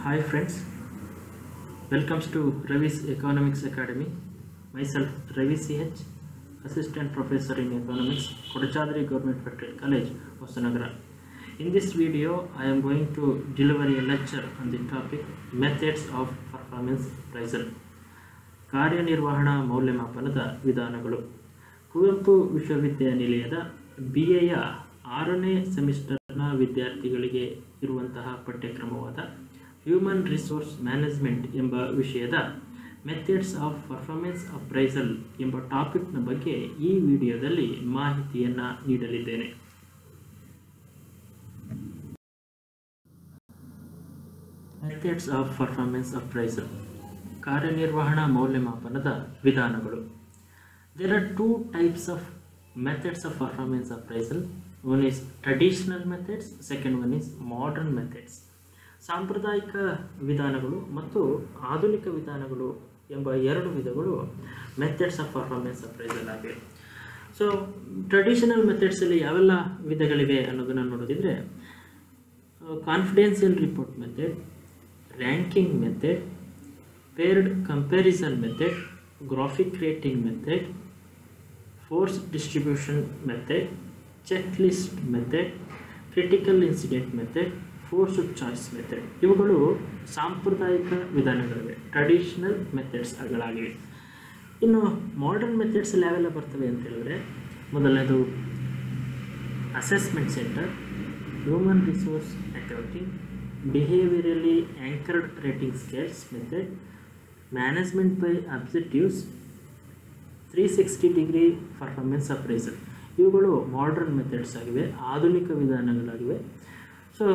Hi friends, welcomes to Ravi's Economics Academy. Myself Ravi CH, Assistant Professor in Economics, Kodachadri Government Federal College, Hosanagara. In this video, I am going to deliver a lecture on the topic Methods of Performance Appraisal. ಕಾರ್ಯನಿರ್ವಹಣಾ ಮೌಲ್ಯಮಾಪನದ ವಿಧಾನಗಳು. ಕುವೆಂಪು ವಿಶ್ವವಿದ್ಯಾನಿಲಯದ BA 6ನೇ ಸೆಮಿಸ್ಟರ್ನ ವಿದ್ಯಾರ್ಥಿಗಳಿಗೆ ಇರುವಂತಹ ಪಠ್ಯಕ್ರಮವಾದ human resource management ಎಂಬ ವಿಷಯದ methods of performance appraisal ಎಂಬ ಟಾಪಿಕ್ನ ಬಗ್ಗೆ ಈ ವಿಡಿಯೋದಲ್ಲಿ ಮಾಹಿತಿಯನ್ನು ನೀಡಲಿದ್ದೇನೆ. ಮೆಥಡ್ಸ್ ಆಫ್ ಪರ್ಫಾರ್ಮೆನ್ಸ್ ಅಪ್ರೈಸಲ್, ಕಾರ್ಯನಿರ್ವಹಣಾ ಮೌಲ್ಯಮಾಪನದ ವಿಧಾನಗಳು. There are two types of methods of performance appraisal. One is traditional methods, second one is modern methods. ಸಾಂಪ್ರದಾಯಿಕ ವಿಧಾನಗಳು ಮತ್ತು ಆಧುನಿಕ ವಿಧಾನಗಳು ಎಂಬ ಎರಡು ವಿಧಗಳು ಮೆಥಡ್ಸ್ ಆಫ್ ಪರ್ಫಾರ್ಮೆನ್ಸ್ ಅಪ್ರೈಸಲ್ ಆಗಿವೆ. ಸೊ ಟ್ರೆಡಿಷನಲ್ ಮೆಥಡ್ಸಲ್ಲಿ ಯಾವೆಲ್ಲ ವಿಧಗಳಿವೆ ಅನ್ನೋದನ್ನು ನೋಡೋದಿದ್ರೆ, confidential report method, ranking method, paired comparison method, graphic rating method, force distribution method, check list method, critical incident method, forced choice method. ಇವುಗಳು ಸಾಂಪ್ರದಾಯಿಕ ವಿಧಾನಗಳಿವೆ, ಟ್ರೆಡಿಷನಲ್ ಮೆಥಡ್ಸ್ಗಳಾಗಿವೆ. ಇನ್ನು ಮಾಡರ್ನ್ ಮೆಥಡ್ಸಲ್ಲಿ ಯಾವೆಲ್ಲ ಬರ್ತವೆ ಅಂತ ಹೇಳಿದ್ರೆ, ಮೊದಲನೇದು assessment centre, human resource accounting, behaviourally anchored rating scales method, management by objectives, 360 degree performance appraisal. ಇವುಗಳು ಮಾಡರ್ನ್ ಮೆಥಡ್ಸ್ ಆಗಿವೆ, ಆಧುನಿಕ ವಿಧಾನಗಳಾಗಿವೆ. ಸೊ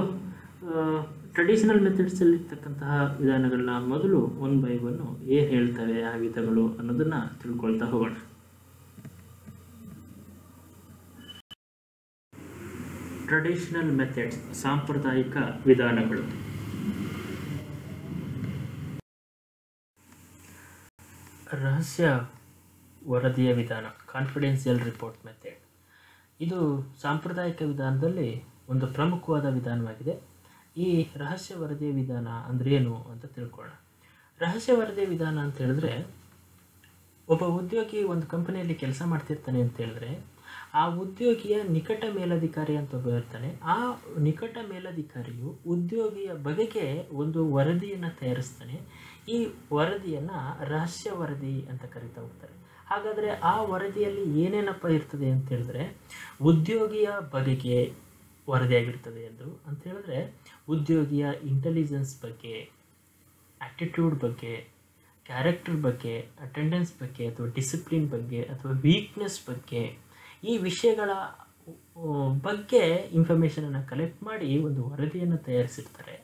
ಟ್ರೆಡಿಷನಲ್ ಮೆಥಡ್ಸಲ್ಲಿರ್ತಕ್ಕಂತಹ ವಿಧಾನಗಳನ್ನ ಮೊದಲು ಒನ್ ಬೈ ಒನ್ ಏನು ಹೇಳ್ತವೆ ಆ ವಿಧಗಳು ಅನ್ನೋದನ್ನು ತಿಳ್ಕೊಳ್ತಾ ಹೋಗೋಣ. ಟ್ರೆಡಿಷನಲ್ ಮೆಥಡ್ಸ್, ಸಾಂಪ್ರದಾಯಿಕ ವಿಧಾನಗಳು. ರಹಸ್ಯ ವರದಿಯ ವಿಧಾನ, ಕಾನ್ಫಿಡೆನ್ಷಿಯಲ್ ರಿಪೋರ್ಟ್ ಮೆಥಡ್. ಇದು ಸಾಂಪ್ರದಾಯಿಕ ವಿಧಾನದಲ್ಲಿ ಒಂದು ಪ್ರಮುಖವಾದ ವಿಧಾನವಾಗಿದೆ. ಈ ರಹಸ್ಯ ವರದಿಯ ವಿಧಾನ ಅಂದರೆ ಏನು ಅಂತ ತಿಳ್ಕೊಳ್ಳೋಣ. ರಹಸ್ಯ ವರದಿಯ ವಿಧಾನ ಅಂತ ಹೇಳಿದ್ರೆ, ಒಬ್ಬ ಉದ್ಯೋಗಿ ಒಂದು ಕಂಪನಿಯಲ್ಲಿ ಕೆಲಸ ಮಾಡ್ತಿರ್ತಾನೆ ಅಂತ ಹೇಳಿದ್ರೆ, ಆ ಉದ್ಯೋಗಿಯ ನಿಕಟ ಮೇಲಧಿಕಾರಿ ಅಂತ ಒಬ್ಬ ಇರ್ತಾನೆ. ಆ ನಿಕಟ ಮೇಲಧಿಕಾರಿಯು ಉದ್ಯೋಗಿಯ ಬಗೆಗೆ ಒಂದು ವರದಿಯನ್ನು ತಯಾರಿಸ್ತಾನೆ. ಈ ವರದಿಯನ್ನು ರಹಸ್ಯ ವರದಿ ಅಂತ ಕರೀತಾ ಹೋಗ್ತಾರೆ. ಹಾಗಾದರೆ ಆ ವರದಿಯಲ್ಲಿ ಏನೇನಪ್ಪ ಇರ್ತದೆ ಅಂತ ಹೇಳಿದ್ರೆ, ಉದ್ಯೋಗಿಯ ಬಗೆಗೆ ವರದಿಯಾಗಿರ್ತದೆ ಅಂತ ಹೇಳಿದ್ರೆ, ಉದ್ಯೋಗಿಯ ಇಂಟೆಲಿಜೆನ್ಸ್ ಬಗ್ಗೆ, ಆ್ಯಟಿಟ್ಯೂಡ್ ಬಗ್ಗೆ, ಕ್ಯಾರೆಕ್ಟರ್ ಬಗ್ಗೆ, ಅಟೆಂಡೆನ್ಸ್ ಬಗ್ಗೆ ಅಥವಾ ಡಿಸಿಪ್ಲಿನ್ ಬಗ್ಗೆ ಅಥವಾ ವೀಕ್ನೆಸ್ ಬಗ್ಗೆ, ಈ ವಿಷಯಗಳ ಬಗ್ಗೆ ಇನ್ಫಾರ್ಮೇಷನನ್ನು ಕಲೆಕ್ಟ್ ಮಾಡಿ ಒಂದು ವರದಿಯನ್ನು ತಯಾರಿಸಿರ್ತಾರೆ.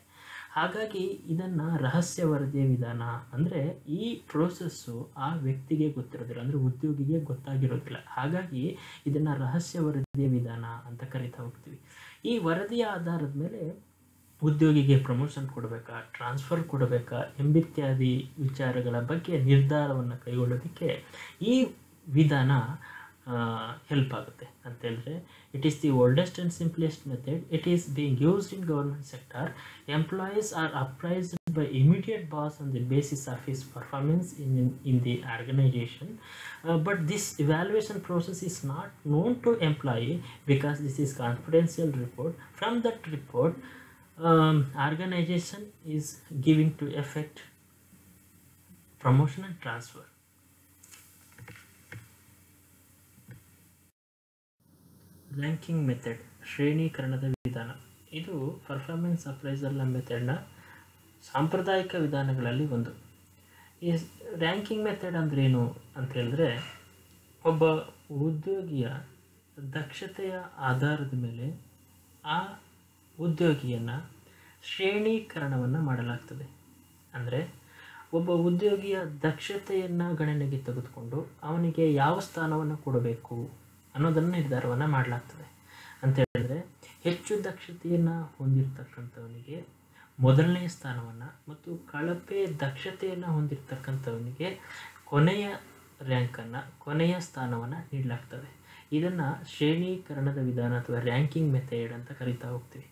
ಹಾಗಾಗಿ ಇದನ್ನು ರಹಸ್ಯ ವರದಿಯ ವಿಧಾನ ಅಂದರೆ ಈ ಪ್ರೋಸೆಸ್ಸು ಆ ವ್ಯಕ್ತಿಗೆ ಗೊತ್ತಿರೋದಿಲ್ಲ, ಅಂದರೆ ಉದ್ಯೋಗಿಗೆ ಗೊತ್ತಾಗಿರೋದಿಲ್ಲ. ಹಾಗಾಗಿ ಇದನ್ನು ರಹಸ್ಯ ವರದಿಯ ವಿಧಾನ ಅಂತ ಕರಿತಾ ಹೋಗ್ತೀವಿ. ಈ ವರದಿಯ ಆಧಾರದ ಮೇಲೆ ಉದ್ಯೋಗಿಗೆ ಪ್ರಮೋಷನ್ ಕೊಡಬೇಕಾ, ಟ್ರಾನ್ಸ್ಫರ್ ಕೊಡಬೇಕಾ ಎಂಬಿತ್ಯಾದಿ ವಿಚಾರಗಳ ಬಗ್ಗೆ ನಿರ್ಧಾರವನ್ನು ಕೈಗೊಳ್ಳೋದಕ್ಕೆ ಈ ವಿಧಾನ ಹೆಲ್ಪ್ ಆಗುತ್ತೆ ಅಂತ ಹೇಳಿದ್ರೆ, it is the oldest and simplest method. It is being used in government sector. Employees are appraised by immediate boss on the basis of his performance in the organization, but this evaluation process is not known to employee because this is confidential report. From that report, organization is giving to effect promotion and transfer. Ranking method, ಶ್ರೇಣೀಕರಣದ ವಿಧಾನ. ಇದು performance ಅಪ್ರೈಸಲ್ನ ಮೆಥಡ್ನ ಸಾಂಪ್ರದಾಯಿಕ ವಿಧಾನಗಳಲ್ಲಿ ಒಂದು. ಈ ranking method ಅಂದ್ರೇನು ಅಂತ ಹೇಳಿದ್ರೆ, ಒಬ್ಬ ಉದ್ಯೋಗಿಯ ದಕ್ಷತೆಯ ಆಧಾರದ ಮೇಲೆ ಆ ಉದ್ಯೋಗಿಯನ್ನು ಶ್ರೇಣೀಕರಣವನ್ನು ಮಾಡಲಾಗ್ತದೆ. ಅಂದರೆ ಒಬ್ಬ ಉದ್ಯೋಗಿಯ ದಕ್ಷತೆಯನ್ನು ಗಣನೆಗೆ ತೆಗೆದುಕೊಂಡು ಅವನಿಗೆ ಯಾವ ಸ್ಥಾನವನ್ನು ಕೊಡಬೇಕು ಅನ್ನೋದನ್ನು ನಿರ್ಧಾರವನ್ನು ಮಾಡಲಾಗ್ತದೆ. ಅಂತ ಹೇಳಿದ್ರೆ, ಹೆಚ್ಚು ದಕ್ಷತೆಯನ್ನು ಹೊಂದಿರತಕ್ಕಂಥವನಿಗೆ ಮೊದಲನೇ ಸ್ಥಾನವನ್ನು ಮತ್ತು ಕಳಪೆ ದಕ್ಷತೆಯನ್ನು ಹೊಂದಿರತಕ್ಕಂಥವನಿಗೆ ಕೊನೆಯ ರ್ಯಾಂಕನ್ನು, ಕೊನೆಯ ಸ್ಥಾನವನ್ನು ನೀಡಲಾಗ್ತದೆ. ಇದನ್ನು ಶ್ರೇಣೀಕರಣದ ವಿಧಾನ ಅಥವಾ ರ್ಯಾಂಕಿಂಗ್ ಮೆಥಡ್ ಅಂತ ಕರಿತಾ ಹೋಗ್ತೀವಿ.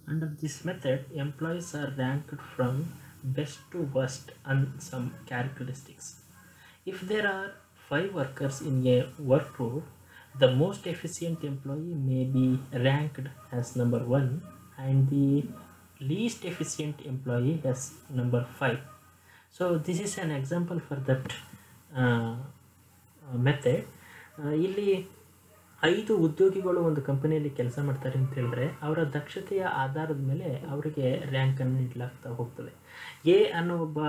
Under this method, employees are ranked from best to worst on some characteristics. If there are 5 workers in a work group, the most efficient employee may be ranked as number 1 and the least efficient employee as number 5. So this is an example for that method. ಇಲ್ಲಿ 5 ಉದ್ಯೋಗಿಗಳು ಒಂದು ಕಂಪನಿಯಲ್ಲಿ ಕೆಲಸ ಮಾಡ್ತಾರೆ ಅಂತ ಹೇಳಿದ್ರೆ ಅವರ ದಕ್ಷತೆಯ ಆಧಾರದ ಮೇಲೆ ಅವರಿಗೆ ರ್ಯಾಂಕನ್ನು ನೀಡಲಾಗ್ತಾ ಹೋಗ್ತದೆ. ಎ ಅನ್ನೋ ಒಬ್ಬ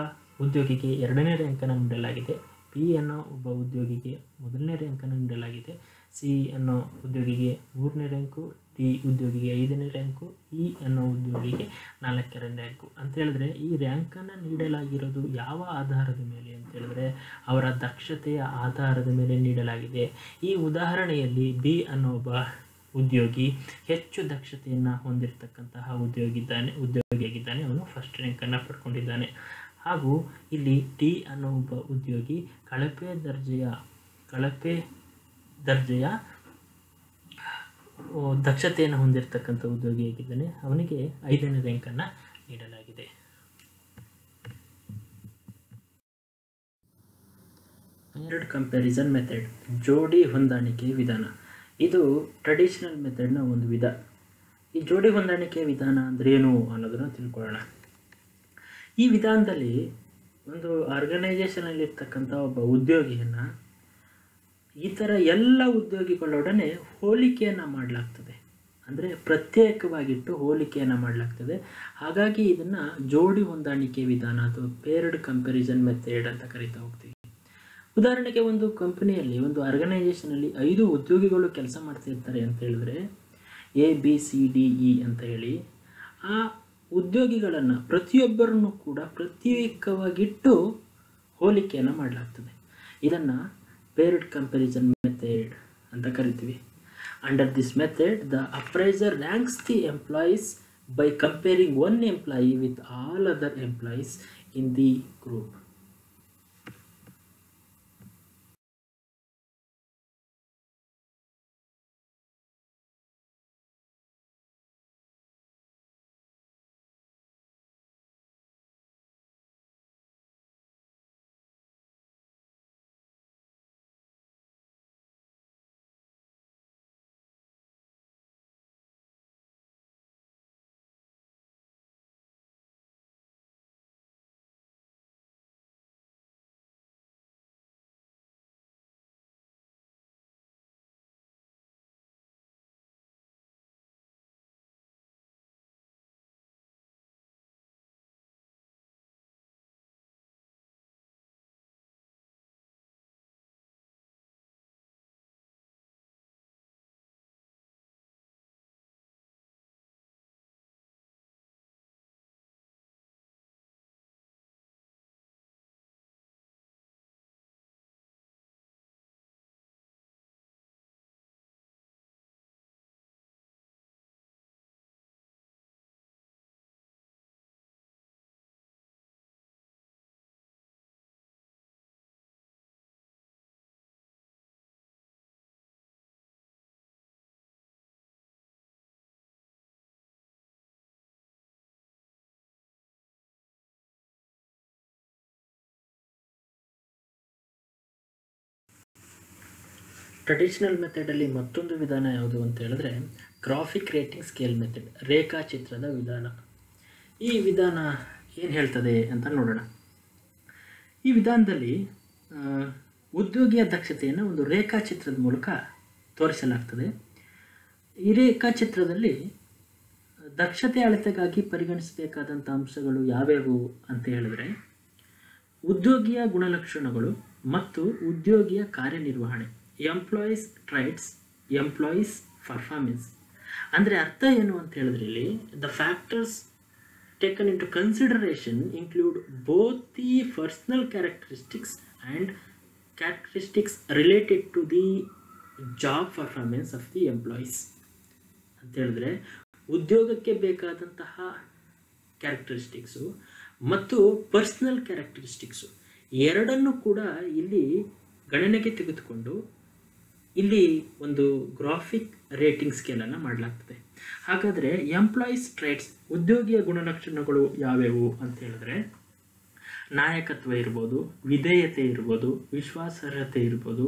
ಉದ್ಯೋಗಿಗೆ 2ನೇ ರ್ಯಾಂಕನ್ನು ನೀಡಲಾಗಿದೆ, ಬಿ ಅನ್ನೋ ಒಬ್ಬ ಉದ್ಯೋಗಿಗೆ 1ನೇ ರ್ಯಾಂಕನ್ನು ನೀಡಲಾಗಿದೆ, ಸಿ ಅನ್ನೋ ಉದ್ಯೋಗಿಗೆ 3ನೇ ರ್ಯಾಂಕು, ಡಿ ಉದ್ಯೋಗಿಗೆ 5ನೇ ರ್ಯಾಂಕು, ಇ ಅನ್ನೋ ಉದ್ಯೋಗಿಗೆ 4ನೇ ರ್ಯಾಂಕು ಅಂತ ಹೇಳಿದ್ರೆ ಈ ರ್ಯಾಂಕನ್ನು ನೀಡಲಾಗಿರೋದು ಯಾವ ಆಧಾರದ ಮೇಲೆ ಅಂತ ಹೇಳಿದ್ರೆ ಅವರ ದಕ್ಷತೆಯ ಆಧಾರದ ಮೇಲೆ ನೀಡಲಾಗಿದೆ. ಈ ಉದಾಹರಣೆಯಲ್ಲಿ ಬಿ ಅನ್ನೋ ಒಬ್ಬ ಉದ್ಯೋಗಿ ಹೆಚ್ಚು ದಕ್ಷತೆಯನ್ನು ಹೊಂದಿರತಕ್ಕಂತಹ ಉದ್ಯೋಗಿಯಾಗಿದ್ದಾನೆ, ಅವನು ಫಸ್ಟ್ ರ್ಯಾಂಕನ್ನು ಪಡ್ಕೊಂಡಿದ್ದಾನೆ. ಹಾಗೂ ಇಲ್ಲಿ ಡಿ ಅನ್ನೋ ಒಬ್ಬ ಉದ್ಯೋಗಿ ಕಳಪೆ ದರ್ಜೆಯ ದಕ್ಷತೆಯನ್ನು ಹೊಂದಿರತಕ್ಕಂಥ ಉದ್ಯೋಗಿಯಾಗಿದ್ದಾನೆ, ಅವನಿಗೆ 5ನೇ ರ್ಯಾಂಕನ್ನು ನೀಡಲಾಗಿದೆ. ಪೇರ್ಡ್ ಕಂಪ್ಯಾರಿಸನ್ ಮೆಥಡ್, ಜೋಡಿ ಹೊಂದಾಣಿಕೆ ವಿಧಾನ. ಇದು ಟ್ರೆಡಿಷನಲ್ ಮೆಥಡ್ನ ಒಂದು ವಿಧ. ಈ ಜೋಡಿ ಹೊಂದಾಣಿಕೆ ವಿಧಾನ ಅಂದರೆ ಏನು ಅನ್ನೋದನ್ನು ತಿಳ್ಕೊಳ್ಳೋಣ. ಈ ವಿಧಾನದಲ್ಲಿ ಒಂದು ಆರ್ಗನೈಜೇಷನಲ್ಲಿರ್ತಕ್ಕಂಥ ಒಬ್ಬ ಉದ್ಯೋಗಿಯನ್ನು ಇತರ ಎಲ್ಲ ಉದ್ಯೋಗಿಗಳೊಡನೆ ಹೋಲಿಕೆಯನ್ನು ಮಾಡಲಾಗ್ತದೆ, ಅಂದರೆ ಪ್ರತ್ಯೇಕವಾಗಿಟ್ಟು ಹೋಲಿಕೆಯನ್ನು ಮಾಡಲಾಗ್ತದೆ. ಹಾಗಾಗಿ ಇದನ್ನು ಜೋಡಿ ಹೊಂದಾಣಿಕೆ ವಿಧಾನ ಅಥವಾ ಪೇರ್ಡ್ ಕಂಪ್ಯಾರಿಸನ್ ಮೆಥಡ್ ಅಂತ ಕರಿತಾ ಹೋಗ್ತೀವಿ. ಉದಾಹರಣೆಗೆ ಒಂದು ಕಂಪನಿಯಲ್ಲಿ, ಒಂದು ಆರ್ಗನೈಜೇಷನಲ್ಲಿ 5 ಉದ್ಯೋಗಿಗಳು ಕೆಲಸ ಮಾಡ್ತಾ ಇರ್ತಾರೆ ಅಂತ ಹೇಳಿದ್ರೆ ABCDE ಅಂತ ಹೇಳಿ ಆ ಉದ್ಯೋಗಿಗಳನ್ನು ಪ್ರತಿಯೊಬ್ಬರನ್ನು ಕೂಡ ಪ್ರತ್ಯೇಕವಾಗಿಟ್ಟು ಹೋಲಿಕೆಯನ್ನು ಮಾಡಲಾಗ್ತದೆ. ಇದನ್ನು paired comparison method ಅಂತ ಕರಿತೀವಿ. Under this method, the appraiser ranks the employees by comparing one employee with all other employees in the group. Traditional ಮೆಥಡಲ್ಲಿ ಮತ್ತೊಂದು ವಿಧಾನ ಯಾವುದು ಅಂತ ಹೇಳಿದ್ರೆ ಗ್ರಾಫಿಕ್ ರೇಟಿಂಗ್ ಸ್ಕೇಲ್ ಮೆಥಡ್, ರೇಖಾಚಿತ್ರದ ವಿಧಾನ. ಈ ವಿಧಾನ ಏನು ಹೇಳ್ತದೆ ಅಂತ ನೋಡೋಣ. ಈ ವಿಧಾನದಲ್ಲಿ ಉದ್ಯೋಗಿಯ ದಕ್ಷತೆಯನ್ನು ಒಂದು ರೇಖಾಚಿತ್ರದ ಮೂಲಕ ತೋರಿಸಲಾಗ್ತದೆ. ಈ ರೇಖಾಚಿತ್ರದಲ್ಲಿ ದಕ್ಷತೆ ಅಳತೆಗಾಗಿ ಪರಿಗಣಿಸಬೇಕಾದಂಥ ಅಂಶಗಳು ಯಾವ್ಯಾವು ಅಂತ ಹೇಳಿದ್ರೆ ಉದ್ಯೋಗಿಯ ಗುಣಲಕ್ಷಣಗಳು ಮತ್ತು ಉದ್ಯೋಗಿಯ ಕಾರ್ಯನಿರ್ವಹಣೆ, ಎಂಪ್ಲಾಯೀಸ್ ಟ್ರೈಟ್ಸ್, ಎಂಪ್ಲಾಯೀಸ್ ಪರ್ಫಾರ್ಮೆನ್ಸ್. ಅಂದರೆ ಅರ್ಥ ಏನು ಅಂತ ಹೇಳಿದ್ರೆ ಇಲ್ಲಿ the factors taken into consideration include both the personal characteristics and characteristics related to the job performance of the employees ಅಂತ ಹೇಳಿದ್ರೆ ಉದ್ಯೋಗಕ್ಕೆ ಬೇಕಾದಂತಹ ಕ್ಯಾರೆಕ್ಟರಿಸ್ಟಿಕ್ಸು ಮತ್ತು ಪರ್ಸನಲ್ ಕ್ಯಾರೆಕ್ಟರಿಸ್ಟಿಕ್ಸು ಎರಡನ್ನೂ ಕೂಡ ಇಲ್ಲಿ ಗಣನೆಗೆ ತೆಗೆದುಕೊಂಡು ಇಲ್ಲಿ ಒಂದು ಗ್ರಾಫಿಕ್ ರೇಟಿಂಗ್ ಸ್ಕೇಲನ್ನು ಮಾಡಲಾಗ್ತದೆ. ಹಾಗಾದರೆ ಎಂಪ್ಲಾಯೀಸ್ ಟ್ರೇಟ್ಸ್, ಉದ್ಯೋಗಿಯ ಗುಣಲಕ್ಷಣಗಳು ಯಾವ್ಯಾವು ಅಂತ ಹೇಳಿದ್ರೆ ನಾಯಕತ್ವ ಇರ್ಬೋದು, ವಿಧೇಯತೆ ಇರ್ಬೋದು, ವಿಶ್ವಾಸಾರ್ಹತೆ ಇರ್ಬೋದು,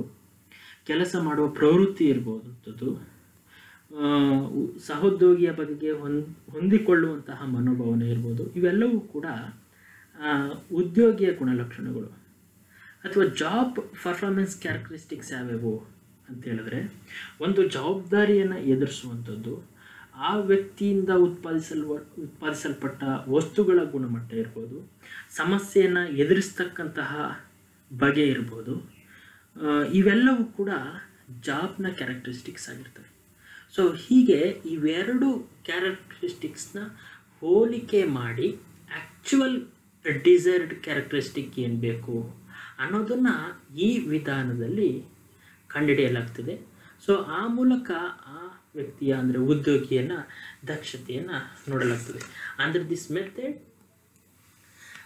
ಕೆಲಸ ಮಾಡುವ ಪ್ರವೃತ್ತಿ ಇರ್ಬೋದು, ಸಹೋದ್ಯೋಗಿಯ ಬಗೆಗೆ ಹೊಂದಿಕೊಳ್ಳುವಂತಹ ಮನೋಭಾವನೆ ಇರ್ಬೋದು. ಇವೆಲ್ಲವೂ ಕೂಡ ಉದ್ಯೋಗಿಯ ಗುಣಲಕ್ಷಣಗಳು. ಅಥವಾ ಜಾಬ್ ಪರ್ಫಾರ್ಮೆನ್ಸ್ ಕ್ಯಾರೆಕ್ಟರಿಸ್ಟಿಕ್ಸ್ ಯಾವ್ಯಾವು ಅಂತ ಹೇಳಿದ್ರೆ ಒಂದು ಜವಾಬ್ದಾರಿಯನ್ನು ಎದುರಿಸುವಂಥದ್ದು, ಆ ವ್ಯಕ್ತಿಯಿಂದ ಉತ್ಪಾದಿಸಲ್ಪಟ್ಟ ವಸ್ತುಗಳ ಗುಣಮಟ್ಟ ಇರ್ಬೋದು, ಸಮಸ್ಯೆಯನ್ನು ಎದುರಿಸ್ತಕ್ಕಂತಹ ಬಗೆ ಇರ್ಬೋದು. ಇವೆಲ್ಲವೂ ಕೂಡ ಜಾಬ್ನ ಕ್ಯಾರೆಕ್ಟರಿಸ್ಟಿಕ್ಸ್ ಆಗಿರ್ತವೆ. ಸೊ ಹೀಗೆ ಇವೆರಡು ಕ್ಯಾರೆಕ್ಟರಿಸ್ಟಿಕ್ಸ್ನ ಹೋಲಿಕೆ ಮಾಡಿ ಆ್ಯಕ್ಚುವಲ್ ಡಿಸೈರ್ಡ್ ಕ್ಯಾರೆಕ್ಟರಿಸ್ಟಿಕ್ ಏನು ಬೇಕು ಅನ್ನೋದನ್ನು ಈ ವಿಧಾನದಲ್ಲಿ ಕಂಡುಹಿಡಿಯಲಾಗ್ತದೆ. ಸೊ ಆ ಮೂಲಕ ಆ ವ್ಯಕ್ತಿಯ ಅಂದರೆ ಉದ್ಯೋಗಿಯನ್ನು ದಕ್ಷತೆಯನ್ನು ನೋಡಲಾಗ್ತದೆ. Under this method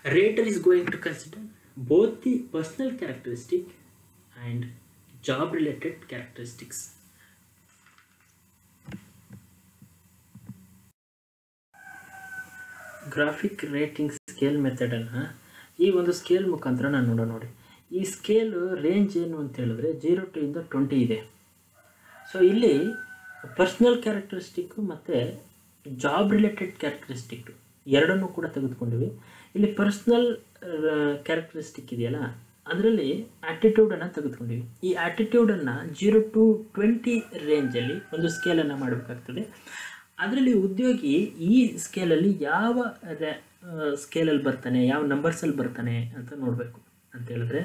rater is going to consider both the personal characteristic and job related characteristics. Graphic rating scale ಮೆಥಡನ್ನು ಈ ಒಂದು ಸ್ಕೇಲ್ ಮುಖಾಂತರ ನಾನು ನೋಡಿ. ಈ ಸ್ಕೇಲ್ ರೇಂಜ್ ಏನು ಅಂತ ಹೇಳಿದ್ರೆ 0 to 20 ಇದೆ. ಸೊ ಇಲ್ಲಿ ಪರ್ಸ್ನಲ್ ಕ್ಯಾರೆಕ್ಟರಿಸ್ಟಿಕ್ಕು ಮತ್ತು ಜಾಬ್ ರಿಲೇಟೆಡ್ ಕ್ಯಾರೆಕ್ಟರಿಸ್ಟಿಕ್ ಎರಡನ್ನೂ ಕೂಡ ತೆಗೆದುಕೊಂಡಿವಿ. ಇಲ್ಲಿ ಪರ್ಸ್ನಲ್ ಕ್ಯಾರೆಕ್ಟರಿಸ್ಟಿಕ್ ಇದೆಯಲ್ಲ, ಅದರಲ್ಲಿ ಆ್ಯಟಿಟ್ಯೂಡನ್ನು ತೆಗೆದುಕೊಂಡಿವಿ. ಈ ಆ್ಯಟಿಟ್ಯೂಡನ್ನು 0 to 20 ರೇಂಜಲ್ಲಿ ಒಂದು ಸ್ಕೇಲನ್ನು ಮಾಡಬೇಕಾಗ್ತದೆ. ಅದರಲ್ಲಿ ಉದ್ಯೋಗಿ ಈ ಸ್ಕೇಲಲ್ಲಿ ಯಾವ ಸ್ಕೇಲಲ್ಲಿ ಬರ್ತಾನೆ, ಯಾವ ನಂಬರ್ಸಲ್ಲಿ ಬರ್ತಾನೆ ಅಂತ ನೋಡಬೇಕು. ಅಂತ ಹೇಳಿದ್ರೆ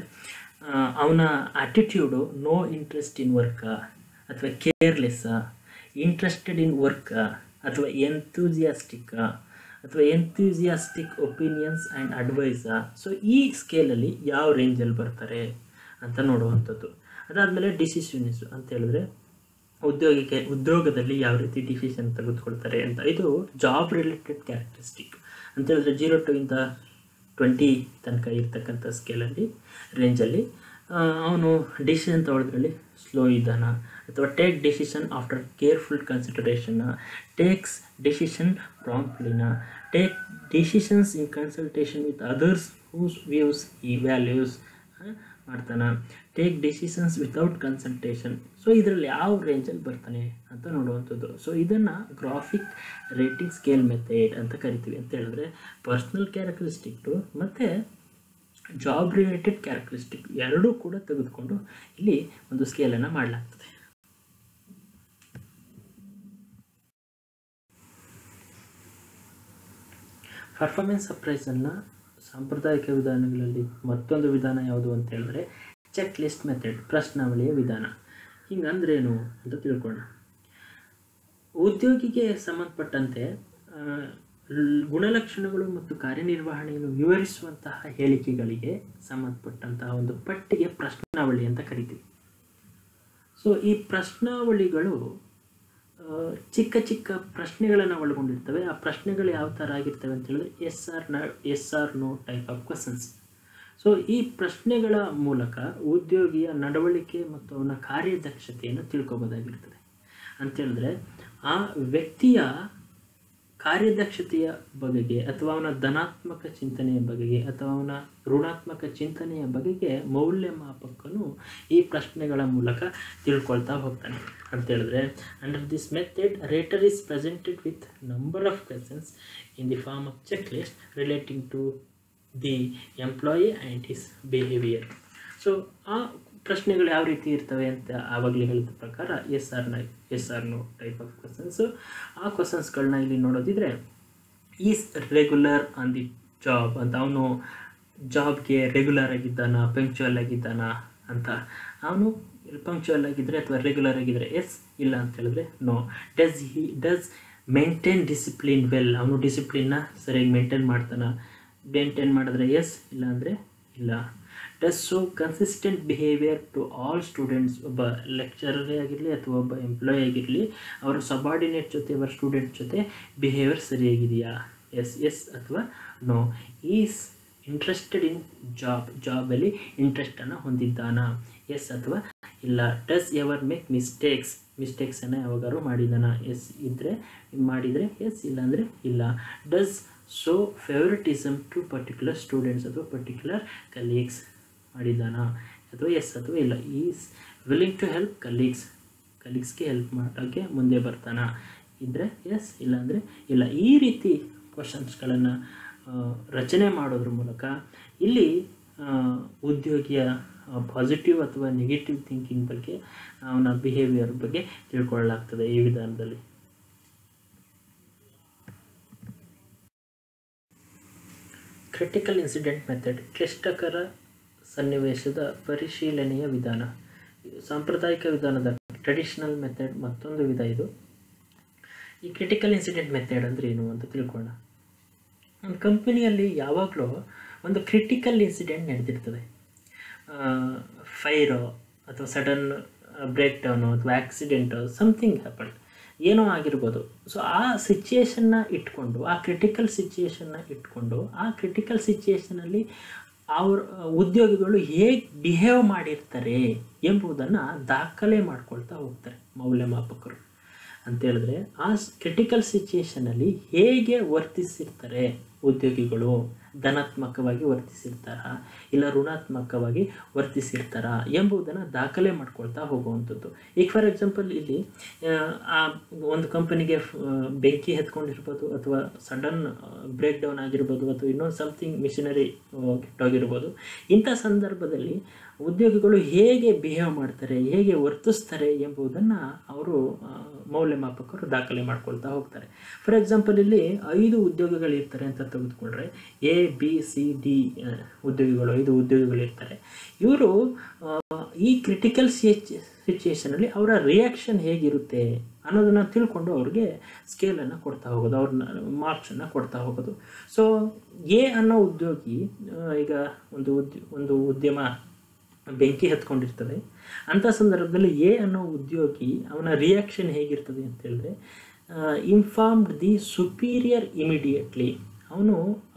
ಅವನ ಆ್ಯಟಿಟ್ಯೂಡು ನೋ ಇಂಟ್ರೆಸ್ಟ್ ಇನ್ ವರ್ಕಾ ಅಥವಾ ಕೇರ್ಲೆಸ್ಸಾ, ಇಂಟ್ರೆಸ್ಟೆಡ್ ಇನ್ ವರ್ಕಾ ಅಥವಾ ಎಂಥೂಸಿಯಾಸ್ಟಿಕ್ ಒಪಿನಿಯನ್ಸ್ ಆ್ಯಂಡ್ ಅಡ್ವೈಸಾ. ಸೊ ಈ ಸ್ಕೇಲಲ್ಲಿ ಯಾವ ರೇಂಜಲ್ಲಿ ಬರ್ತಾರೆ ಅಂತ ನೋಡುವಂಥದ್ದು. ಅದಾದಮೇಲೆ ಡಿಸಿಷನ್ಸ್ ಅಂತ ಹೇಳಿದ್ರೆ ಉದ್ಯೋಗದಲ್ಲಿ ಯಾವ ರೀತಿ ಡಿಸಿಷನ್ ತೆಗೆದುಕೊಳ್ತಾರೆ ಅಂತ. ಇದು ಜಾಬ್ ರಿಲೇಟೆಡ್ ಕ್ಯಾರೆಕ್ಟರಿಸ್ಟಿಕ್ ಅಂತ ಹೇಳಿದ್ರೆ 0 to 20 ತನಕ ಇರ್ತಕ್ಕಂಥ ಸ್ಕೇಲಲ್ಲಿ ರೇಂಜಲ್ಲಿ ಅವನು ಡಿಸಿಷನ್ ತಗೊಳ್ಳೋದ್ರಲ್ಲಿ ಸ್ಲೋ ಇದ್ದಾನ, ಅಥವಾ ಟೇಕ್ ಡಿಸಿಷನ್ ಆಫ್ಟರ್ ಕೇರ್ಫುಲ್ ಕನ್ಸಿಡರೇಷನ್ನ, ಟೇಕ್ಸ್ ಡಿಸಿಷನ್ ಪ್ರಾಂಪ್ಟ್ಲಿನ, take decisions in consultation with others whose views ಈ ವ್ಯಾಲ್ಯೂಸ್ ಮಾಡ್ತಾನೆ, take decisions without consultation. So ಇದರಲ್ಲಿ ಯಾವ ರೇಂಜಲ್ಲಿ ಬರ್ತಾನೆ ಅಂತ ನೋಡುವಂಥದ್ದು. ಸೊ ಇದನ್ನು ಗ್ರಾಫಿಕ್ ರೇಟಿಂಗ್ ಸ್ಕೇಲ್ ಮೆಥಡ್ ಅಂತ ಕರಿತೀವಿ. ಅಂತ ಹೇಳಿದ್ರೆ ಪರ್ಸ್ನಲ್ ಕ್ಯಾರೆಕ್ಟರಿಸ್ಟಿಕ್ಟು ಮತ್ತು ಜಾಬ್ ರಿಲೇಟೆಡ್ ಕ್ಯಾರೆಕ್ಟರಿಸ್ಟಿಕ್ ಎರಡೂ ಕೂಡ ತೆಗೆದುಕೊಂಡು ಇಲ್ಲಿ ಒಂದು ಸ್ಕೇಲನ್ನು ಮಾಡಲಾಗ್ತದೆ. ಪರ್ಫಾರ್ಮೆನ್ಸ್ ಅಪ್ರೈಸನ್ನು ಸಾಂಪ್ರದಾಯಿಕ ವಿಧಾನಗಳಲ್ಲಿ ಮತ್ತೊಂದು ವಿಧಾನ ಯಾವುದು ಅಂತ ಹೇಳಿದ್ರೆ ಚೆಕ್ ಲಿಸ್ಟ್ ಮೆಥಡ್, ಪ್ರಶ್ನಾವಳಿಯ ವಿಧಾನ. ಹಿಂಗಂದ್ರೇನು ಅಂತ ತಿಳ್ಕೊಳ್ಳೋಣ. ಉದ್ಯೋಗಿಗೆ ಸಂಬಂಧಪಟ್ಟಂತೆ ಗುಣಲಕ್ಷಣಗಳು ಮತ್ತು ಕಾರ್ಯನಿರ್ವಹಣೆಯನ್ನು ವಿವರಿಸುವಂತಹ ಹೇಳಿಕೆಗಳಿಗೆ ಸಂಬಂಧಪಟ್ಟಂತಹ ಒಂದು ಪಟ್ಟಿಗೆ ಪ್ರಶ್ನಾವಳಿ ಅಂತ ಕರಿತೀವಿ. ಸೊ ಈ ಪ್ರಶ್ನಾವಳಿಗಳು ಚಿಕ್ಕ ಚಿಕ್ಕ ಪ್ರಶ್ನೆಗಳನ್ನು ಒಳಗೊಂಡಿರ್ತವೆ. ಆ ಪ್ರಶ್ನೆಗಳು ಯಾವ ಥರ ಆಗಿರ್ತವೆ ಅಂತ ಹೇಳಿದ್ರೆ yes or no type of questions. So ಈ ಪ್ರಶ್ನೆಗಳ ಮೂಲಕ ಉದ್ಯೋಗಿಯ ನಡವಳಿಕೆ ಮತ್ತು ಅವನ ಕಾರ್ಯದಕ್ಷತೆಯನ್ನು ತಿಳ್ಕೊಬೋದಾಗಿರ್ತದೆ. ಅಂತೇಳಿದ್ರೆ ಆ ವ್ಯಕ್ತಿಯ ಕಾರ್ಯದಕ್ಷತೆಯ ಬಗೆಗೆ ಅಥವಾ ಅವನ ಧನಾತ್ಮಕ ಚಿಂತನೆಯ ಬಗೆಗೆ ಅಥವಾ ಅವನ ಋಣಾತ್ಮಕ ಚಿಂತನೆಯ ಬಗೆಗೆ ಮೌಲ್ಯಮಾಪಕನು ಈ ಪ್ರಶ್ನೆಗಳ ಮೂಲಕ ತಿಳ್ಕೊಳ್ತಾ ಹೋಗ್ತಾನೆ. ಅಂತೇಳಿದ್ರೆ under this method rater is presented with number of questions in the form of check list relating to the employee and his behaviour. So ಆ ಪ್ರಶ್ನೆಗಳು ಯಾವ ರೀತಿ ಇರ್ತವೆ ಅಂತ ಆವಾಗಲೇ ಹೇಳಿದ ಪ್ರಕಾರ yes or no type of questions. ಆ ಕ್ವಶನ್ಸ್ಗಳನ್ನ ಇಲ್ಲಿ ನೋಡೋದಿದ್ರೆ is regular on the job ಅಂತ, ಅವನು ಜಾಬ್ಗೆ ರೆಗ್ಯುಲರ್ ಆಗಿದ್ದಾನ, ಪಂಕ್ಚುವಲ್ ಆಗಿದ್ದಾನ ಅಂತ. ಅವನು ಪಂಕ್ಚುವಲ್ ಆಗಿದ್ದರೆ ಅಥವಾ ರೆಗ್ಯುಲರ್ ಆಗಿದ್ದರೆ ಎಸ್, ಇಲ್ಲ ಅಂತ ಹೇಳಿದ್ರೆ no. Does maintain discipline well, ಅವನು ಡಿಸಿಪ್ಲಿನ್ನ ಸರಿಯಾಗಿ ಮೇಂಟೈನ್ ಮಾಡ್ತಾನೆ. ಮೇಂಟೈನ್ ಮಾಡಿದ್ರೆ ಎಸ್, ಇಲ್ಲ ಅಂದರೆ ಇಲ್ಲ. Does show consistent behaviour to all students, ಒಬ್ಬ ಲೆಕ್ಚರರೇ ಆಗಿರಲಿ ಅಥವಾ ಒಬ್ಬ ಎಂಪ್ಲಾಯಿ ಆಗಿರಲಿ ಅವರ ಸಬಾರ್ಡಿನೇಟ್ ಜೊತೆ ಅವರ ಸ್ಟೂಡೆಂಟ್ ಜೊತೆ ಬಿಹೇವಿಯರ್ ಸರಿಯಾಗಿದೆಯಾ, ಎಸ್ ಅಥವಾ ನೋ. ಈಸ್ ಇಂಟ್ರೆಸ್ಟೆಡ್ ಇನ್ ಜಾಬಲ್ಲಿ ಇಂಟ್ರೆಸ್ಟನ್ನು ಹೊಂದಿದ್ದಾನ, ಎಸ್ ಅಥವಾ ಇಲ್ಲ. ಡಸ್ ಎವರ್ ಮೇಕ್ ಮಿಸ್ಟೇಕ್ಸ್, ಮಿಸ್ಟೇಕ್ಸನ್ನು ಯಾವಾಗಾರು ಮಾಡಿದಾನ? ಎಸ್ ಇದ್ದರೆ ಮಾಡಿದರೆ ಎಸ್, ಇಲ್ಲಾಂದರೆ ಇಲ್ಲ. Does show favouritism to particular students ಅಥವಾ ಪರ್ಟಿಕ್ಯುಲರ್ ಕಲೀಗ್ಸ್ ಮಾಡಿದಾನ? ಅಥವಾ ಎಸ್ ಅಥವಾ ಇಲ್ಲ. ಈಸ್ ವಿಲ್ಲಿಂಗ್ ಟು ಹೆಲ್ಪ್ ಕಲೀಗ್ಸ್ಗೆ ಹೆಲ್ಪ್ ಮಾಡೋಕ್ಕೆ ಮುಂದೆ ಬರ್ತಾನ? ಇದ್ದರೆ ಎಸ್, ಇಲ್ಲಾಂದರೆ ಇಲ್ಲ. ಈ ರೀತಿ ಕ್ವಶನ್ಸ್ಗಳನ್ನು ರಚನೆ ಮಾಡೋದ್ರ ಮೂಲಕ ಇಲ್ಲಿ ಉದ್ಯೋಗಿಯ ಪಾಸಿಟಿವ್ ಅಥವಾ ನೆಗೆಟಿವ್ ಥಿಂಕಿಂಗ್ ಬಗ್ಗೆ, ಅವನ ಬಿಹೇವಿಯರ್ ಬಗ್ಗೆ ತಿಳ್ಕೊಳ್ಳಲಾಗ್ತದೆ ಈ ವಿಧಾನದಲ್ಲಿ. ಕ್ರಿಟಿಕಲ್ ಇನ್ಸಿಡೆಂಟ್ ಮೆಥಡ್, ಕ್ಲಿಷ್ಟಕರ ಸನ್ನಿವೇಶದ ಪರಿಶೀಲನೆಯ ವಿಧಾನ. ಸಾಂಪ್ರದಾಯಿಕ ವಿಧಾನದ ಟ್ರೆಡಿಷನಲ್ ಮೆಥಡ್ ಮತ್ತೊಂದು ವಿಧ ಇದು. ಈ ಕ್ರಿಟಿಕಲ್ ಇನ್ಸಿಡೆಂಟ್ ಮೆಥಡ್ ಅಂದರೆ ಏನು ಅಂತ ತಿಳ್ಕೊಳ್ಳೋಣ. ಒಂದು ಕಂಪನಿಯಲ್ಲಿ ಯಾವಾಗಲೂ ಒಂದು ಕ್ರಿಟಿಕಲ್ ಇನ್ಸಿಡೆಂಟ್ ನಡೆದಿರ್ತದೆ. ಫೈರೋ ಅಥವಾ ಸಡನ್ ಬ್ರೇಕ್ ಡೌನು ಅಥವಾ ಆಕ್ಸಿಡೆಂಟು, ಸಮಥಿಂಗ್ ಹ್ಯಾಪನ್, ಏನೋ ಆಗಿರ್ಬೋದು. ಸೊ ಆ ಸಿಚುಯೇಷನ್ನ ಇಟ್ಕೊಂಡು, ಆ ಕ್ರಿಟಿಕಲ್ ಸಿಚುಯೇಷನಲ್ಲಿ ಅವ್ರ ಉದ್ಯೋಗಿಗಳು ಹೇಗೆ ಬಿಹೇವ್ ಮಾಡಿರ್ತಾರೆ ಎಂಬುದನ್ನು ದಾಖಲೆ ಮಾಡ್ಕೊಳ್ತಾ ಹೋಗ್ತಾರೆ ಮೌಲ್ಯಮಾಪಕರು. ಅಂತೇಳಿದ್ರೆ ಆ ಕ್ರಿಟಿಕಲ್ ಸಿಚುಯೇಷನಲ್ಲಿ ಹೇಗೆ ವರ್ತಿಸಿರ್ತಾರೆ ಉದ್ಯೋಗಿಗಳು, ಧನಾತ್ಮಕವಾಗಿ ವರ್ತಿಸಿರ್ತಾರಾ ಇಲ್ಲ ಋಣಾತ್ಮಕವಾಗಿ ವರ್ತಿಸಿರ್ತಾರಾ ಎಂಬುದನ್ನು ದಾಖಲೆ ಮಾಡ್ಕೊಳ್ತಾ ಹೋಗುವಂಥದ್ದು. ಈಗ ಫಾರ್ ಎಕ್ಸಾಂಪಲ್ ಇಲ್ಲಿ ಆ ಒಂದು ಕಂಪನಿಗೆ ಬೆಂಕಿ ಹತ್ಕೊಂಡಿರ್ಬೋದು, ಅಥವಾ ಸಡನ್ ಬ್ರೇಕ್ ಡೌನ್ ಆಗಿರ್ಬೋದು, ಅಥವಾ ಇನ್ನೊಂದು ಸಮಥಿಂಗ್ ಮಿಷನರಿ ಕೆಟ್ಟೋಗಿರ್ಬೋದು. ಇಂಥ ಸಂದರ್ಭದಲ್ಲಿ ಉದ್ಯೋಗಿಗಳು ಹೇಗೆ ಬಿಹೇವ್ ಮಾಡ್ತಾರೆ, ಹೇಗೆ ವರ್ತಿಸ್ತಾರೆ ಎಂಬುದನ್ನು ಅವರು ಮೌಲ್ಯಮಾಪಕರು ದಾಖಲೆ ಮಾಡ್ಕೊಳ್ತಾ ಹೋಗ್ತಾರೆ. ಫಾರ್ ಎಕ್ಸಾಂಪಲ್ ಇಲ್ಲಿ 5 ಉದ್ಯೋಗಿಗಳಿರ್ತಾರೆ ಅಂತ ತೆಗೆದುಕೊಂಡ್ರೆ, ಎ ಬಿ ಸಿ ಡಿ ಉದ್ಯೋಗಿಗಳು, 5 ಉದ್ಯೋಗಿಗಳಿರ್ತಾರೆ. ಇವರು ಈ ಕ್ರಿಟಿಕಲ್ ಸಿಚುಯೇಷನಲ್ಲಿ ಅವರ ರಿಯಾಕ್ಷನ್ ಹೇಗಿರುತ್ತೆ ಅನ್ನೋದನ್ನು ತಿಳ್ಕೊಂಡು ಅವ್ರಿಗೆ ಸ್ಕೇಲನ್ನು ಕೊಡ್ತಾ ಹೋಗೋದು, ಅವ್ರನ್ನ ಮಾರ್ಕ್ಸನ್ನು ಕೊಡ್ತಾ ಹೋಗೋದು. ಸೊ ಎ ಅನ್ನೋ ಉದ್ಯೋಗಿ, ಈಗ ಒಂದು ಉದ್ಯಮ ಬೆಂಕಿ ಹತ್ಕೊಂಡಿರ್ತದೆ. ಅಂಥ ಸಂದರ್ಭದಲ್ಲಿ ಎ ಅನ್ನೋ ಉದ್ಯೋಗಿ ಅವನ ರಿಯಾಕ್ಷನ್ ಹೇಗಿರ್ತದೆ ಅಂತ ಹೇಳಿದ್ರೆ, ಇನ್ಫಾರ್ಮ್ಡ್ ದಿ ಸುಪೀರಿಯರ್ ಇಮಿಡಿಯೇಟ್ಲಿ,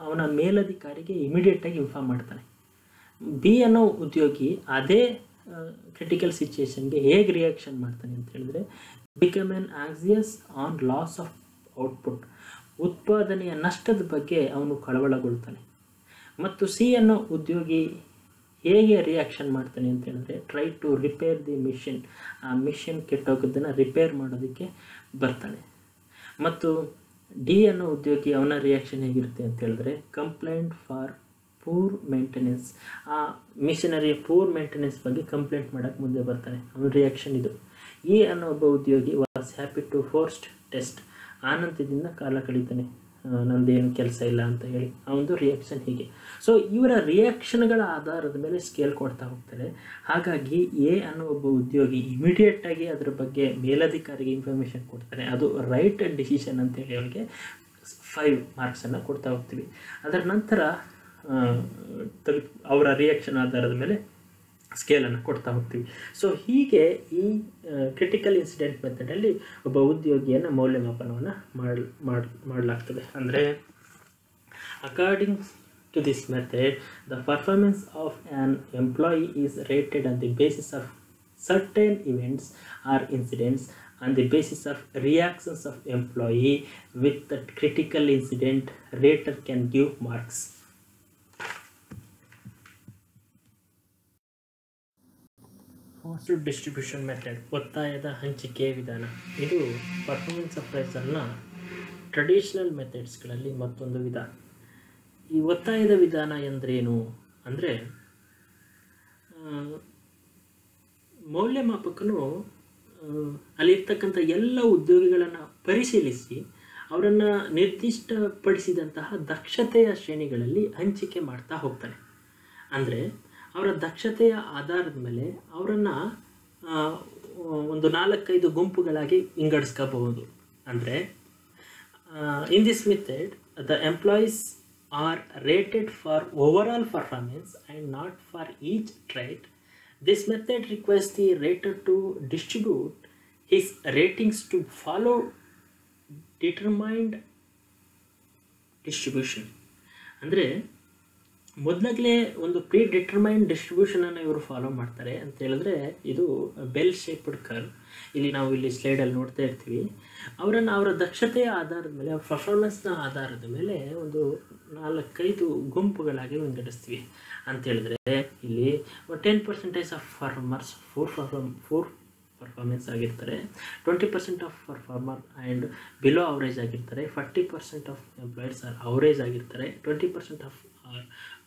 ಅವನ ಮೇಲಧಿಕಾರಿಗೆ ಇಮಿಡಿಯೇಟಾಗಿ ಇನ್ಫಾರ್ಮ್ ಮಾಡ್ತಾನೆ. ಬಿ ಅನ್ನೋ ಉದ್ಯೋಗಿ ಅದೇ ಕ್ರಿಟಿಕಲ್ ಸಿಚುಯೇಷನ್ಗೆ ಹೇಗೆ ರಿಯಾಕ್ಷನ್ ಮಾಡ್ತಾನೆ ಅಂತ ಹೇಳಿದ್ರೆ, become an anxious on loss of output, ಉತ್ಪಾದನೆಯ ನಷ್ಟದ ಬಗ್ಗೆ ಅವನು ಕಳವಳಗೊಳ್ತಾನೆ. ಮತ್ತು ಸಿ ಅನ್ನೋ ಉದ್ಯೋಗಿ ಹೇಗೆ ರಿಯಾಕ್ಷನ್ ಮಾಡ್ತಾನೆ ಅಂತ ಹೇಳಿದ್ರೆ, try to repair the machine, ಆ ಮಿಷಿನ್ ಕೆಟ್ಟೋಗೋದನ್ನು ರಿಪೇರ್ ಮಾಡೋದಕ್ಕೆ ಬರ್ತಾನೆ. ಮತ್ತು ಡಿ ಅನ್ನೋ ಉದ್ಯೋಗಿ ಅವನ ರಿಯಾಕ್ಷನ್ ಹೇಗಿರುತ್ತೆ ಅಂತ ಹೇಳಿದ್ರೆ, ಕಂಪ್ಲೇಂಟ್ ಫಾರ್ ಪೂರ್ ಮೇಂಟೆನೆನ್ಸ್, ಆ ಮಿಷನರಿ ಪೂರ್ ಮೇಂಟೆನೆನ್ಸ್ ಬಗ್ಗೆ ಕಂಪ್ಲೇಂಟ್ ಮಾಡೋಕ್ಕೆ ಮುಂದೆ ಬರ್ತಾನೆ, ಅವನ ರಿಯಾಕ್ಷನ್ ಇದು. ಇ ಅನ್ನೋ ಒಬ್ಬ ಉದ್ಯೋಗಿ was happy to forced test, ಆನಂದದಿಂದ ಕಾಲ ಕಳೀತಾನೆ, ನಂದೇನು ಕೆಲಸ ಇಲ್ಲ ಅಂತ ಹೇಳಿ ಅವನದು ರಿಯಾಕ್ಷನ್ ಹೀಗೆ. ಸೊ ಇವರ ರಿಯಾಕ್ಷನ್ಗಳ ಆಧಾರದ ಮೇಲೆ ಸ್ಕೇಲ್ ಕೊಡ್ತಾ ಹೋಗ್ತಾರೆ. ಹಾಗಾಗಿ ಎ ಅನ್ನೋ ಒಬ್ಬ ಉದ್ಯೋಗಿ ಇಮಿಡಿಯೇಟಾಗಿ ಅದರ ಬಗ್ಗೆ ಮೇಲಧಿಕಾರಿಗೆ ಇನ್ಫಾರ್ಮೇಷನ್ ಕೊಡ್ತಾನೆ, ಅದು ರೈಟ್ ಡಿಸಿಷನ್ ಅಂತೇಳಿ ಅವನಿಗೆ 5 ಮಾರ್ಕ್ಸನ್ನು ಕೊಡ್ತಾ ಹೋಗ್ತೀವಿ. ಅದರ ನಂತರ ಅವರ ರಿಯಾಕ್ಷನ್ ಆಧಾರದ ಮೇಲೆ ಸ್ಕೇಲನ್ನು ಕೊಡ್ತಾ ಹೋಗ್ತೀವಿ. ಸೊ ಹೀಗೆ ಈ ಕ್ರಿಟಿಕಲ್ ಇನ್ಸಿಡೆಂಟ್ ಮೆಥಡಲ್ಲಿ ಒಬ್ಬ ಉದ್ಯೋಗಿಯನ್ನು ಮೌಲ್ಯಮಾಪನವನ್ನು ಮಾಡಲಾಗ್ತದೆ. ಅಂದರೆ according to this method the performance of an employee is rated on the basis of certain events or incidents on the basis of reactions of employee with the critical incident. Rater can give marks. Fast distribution method, ಒತ್ತಾಯದ ಹಂಚಿಕೆ ವಿಧಾನ. ಇದು performance ಅಪ್ರೈಸಲ್ನ traditional ಮೆಥಡ್ಸ್ಗಳಲ್ಲಿ ಮತ್ತೊಂದು ವಿಧ. ಈ ಒತ್ತಾಯದ ವಿಧಾನ ಎಂದರೇನು ಅಂದರೆ, ಮೌಲ್ಯಮಾಪಕನು ಅಲ್ಲಿರ್ತಕ್ಕಂಥ ಎಲ್ಲ ಉದ್ಯೋಗಿಗಳನ್ನು ಪರಿಶೀಲಿಸಿ ಅವರನ್ನು ನಿರ್ದಿಷ್ಟಪಡಿಸಿದಂತಹ ದಕ್ಷತೆಯ ಶ್ರೇಣಿಗಳಲ್ಲಿ ಹಂಚಿಕೆ ಮಾಡ್ತಾ ಹೋಗ್ತಾನೆ. ಅಂದರೆ ಅವರ ದಕ್ಷತೆಯ ಆಧಾರದ ಮೇಲೆ ಅವರನ್ನು ಒಂದು 4-5 ಗುಂಪುಗಳಾಗಿ ವಿಂಗಡಿಸ್ಕೋಬಹುದು. ಅಂದರೆ in this method the employees are rated for overall performance and not for each trait. This method requires the rater to distribute his ratings to follow determined distribution. ಅಂದರೆ ಮೊದಲಾಗಲೇ ಒಂದು ಪ್ರೀ ಡಿಟರ್ಮೈನ್ಡ್ ಡಿಸ್ಟ್ರಿಬ್ಯೂಷನನ್ನು ಇವರು ಫಾಲೋ ಮಾಡ್ತಾರೆ ಅಂತ ಹೇಳಿದ್ರೆ ಇದು bell shaped curve. ಇಲ್ಲಿ ನಾವು ಇಲ್ಲಿ ಸ್ಲೈಡಲ್ಲಿ ನೋಡ್ತಾ ಇರ್ತೀವಿ. ಅವರ ದಕ್ಷತೆಯ ಆಧಾರದ ಮೇಲೆ, ಅವ್ರ ಪರ್ಫಾರ್ಮೆನ್ಸ್ನ ಆಧಾರದ ಮೇಲೆ ಒಂದು 4-5 ಗುಂಪುಗಳಾಗಿ ವಿಂಗಡಿಸ್ತೀವಿ ಅಂತ ಹೇಳಿದ್ರೆ, ಇಲ್ಲಿ 10% ಆಫ್ ಫಾರ್ಮರ್ಸ್ ಫೋರ್ ಪರ್ಫಾರ್ಮೆನ್ಸ್ ಆಗಿರ್ತಾರೆ, 20% of performer and below average ಆಗಿರ್ತಾರೆ, 40% ಆಫ್ ಎಂಪ್ಲಾಯೀಸ್ ಆರ್ ಅವರೇಜ್ ಆಗಿರ್ತಾರೆ, 20% ಆಫ್ ಆರ್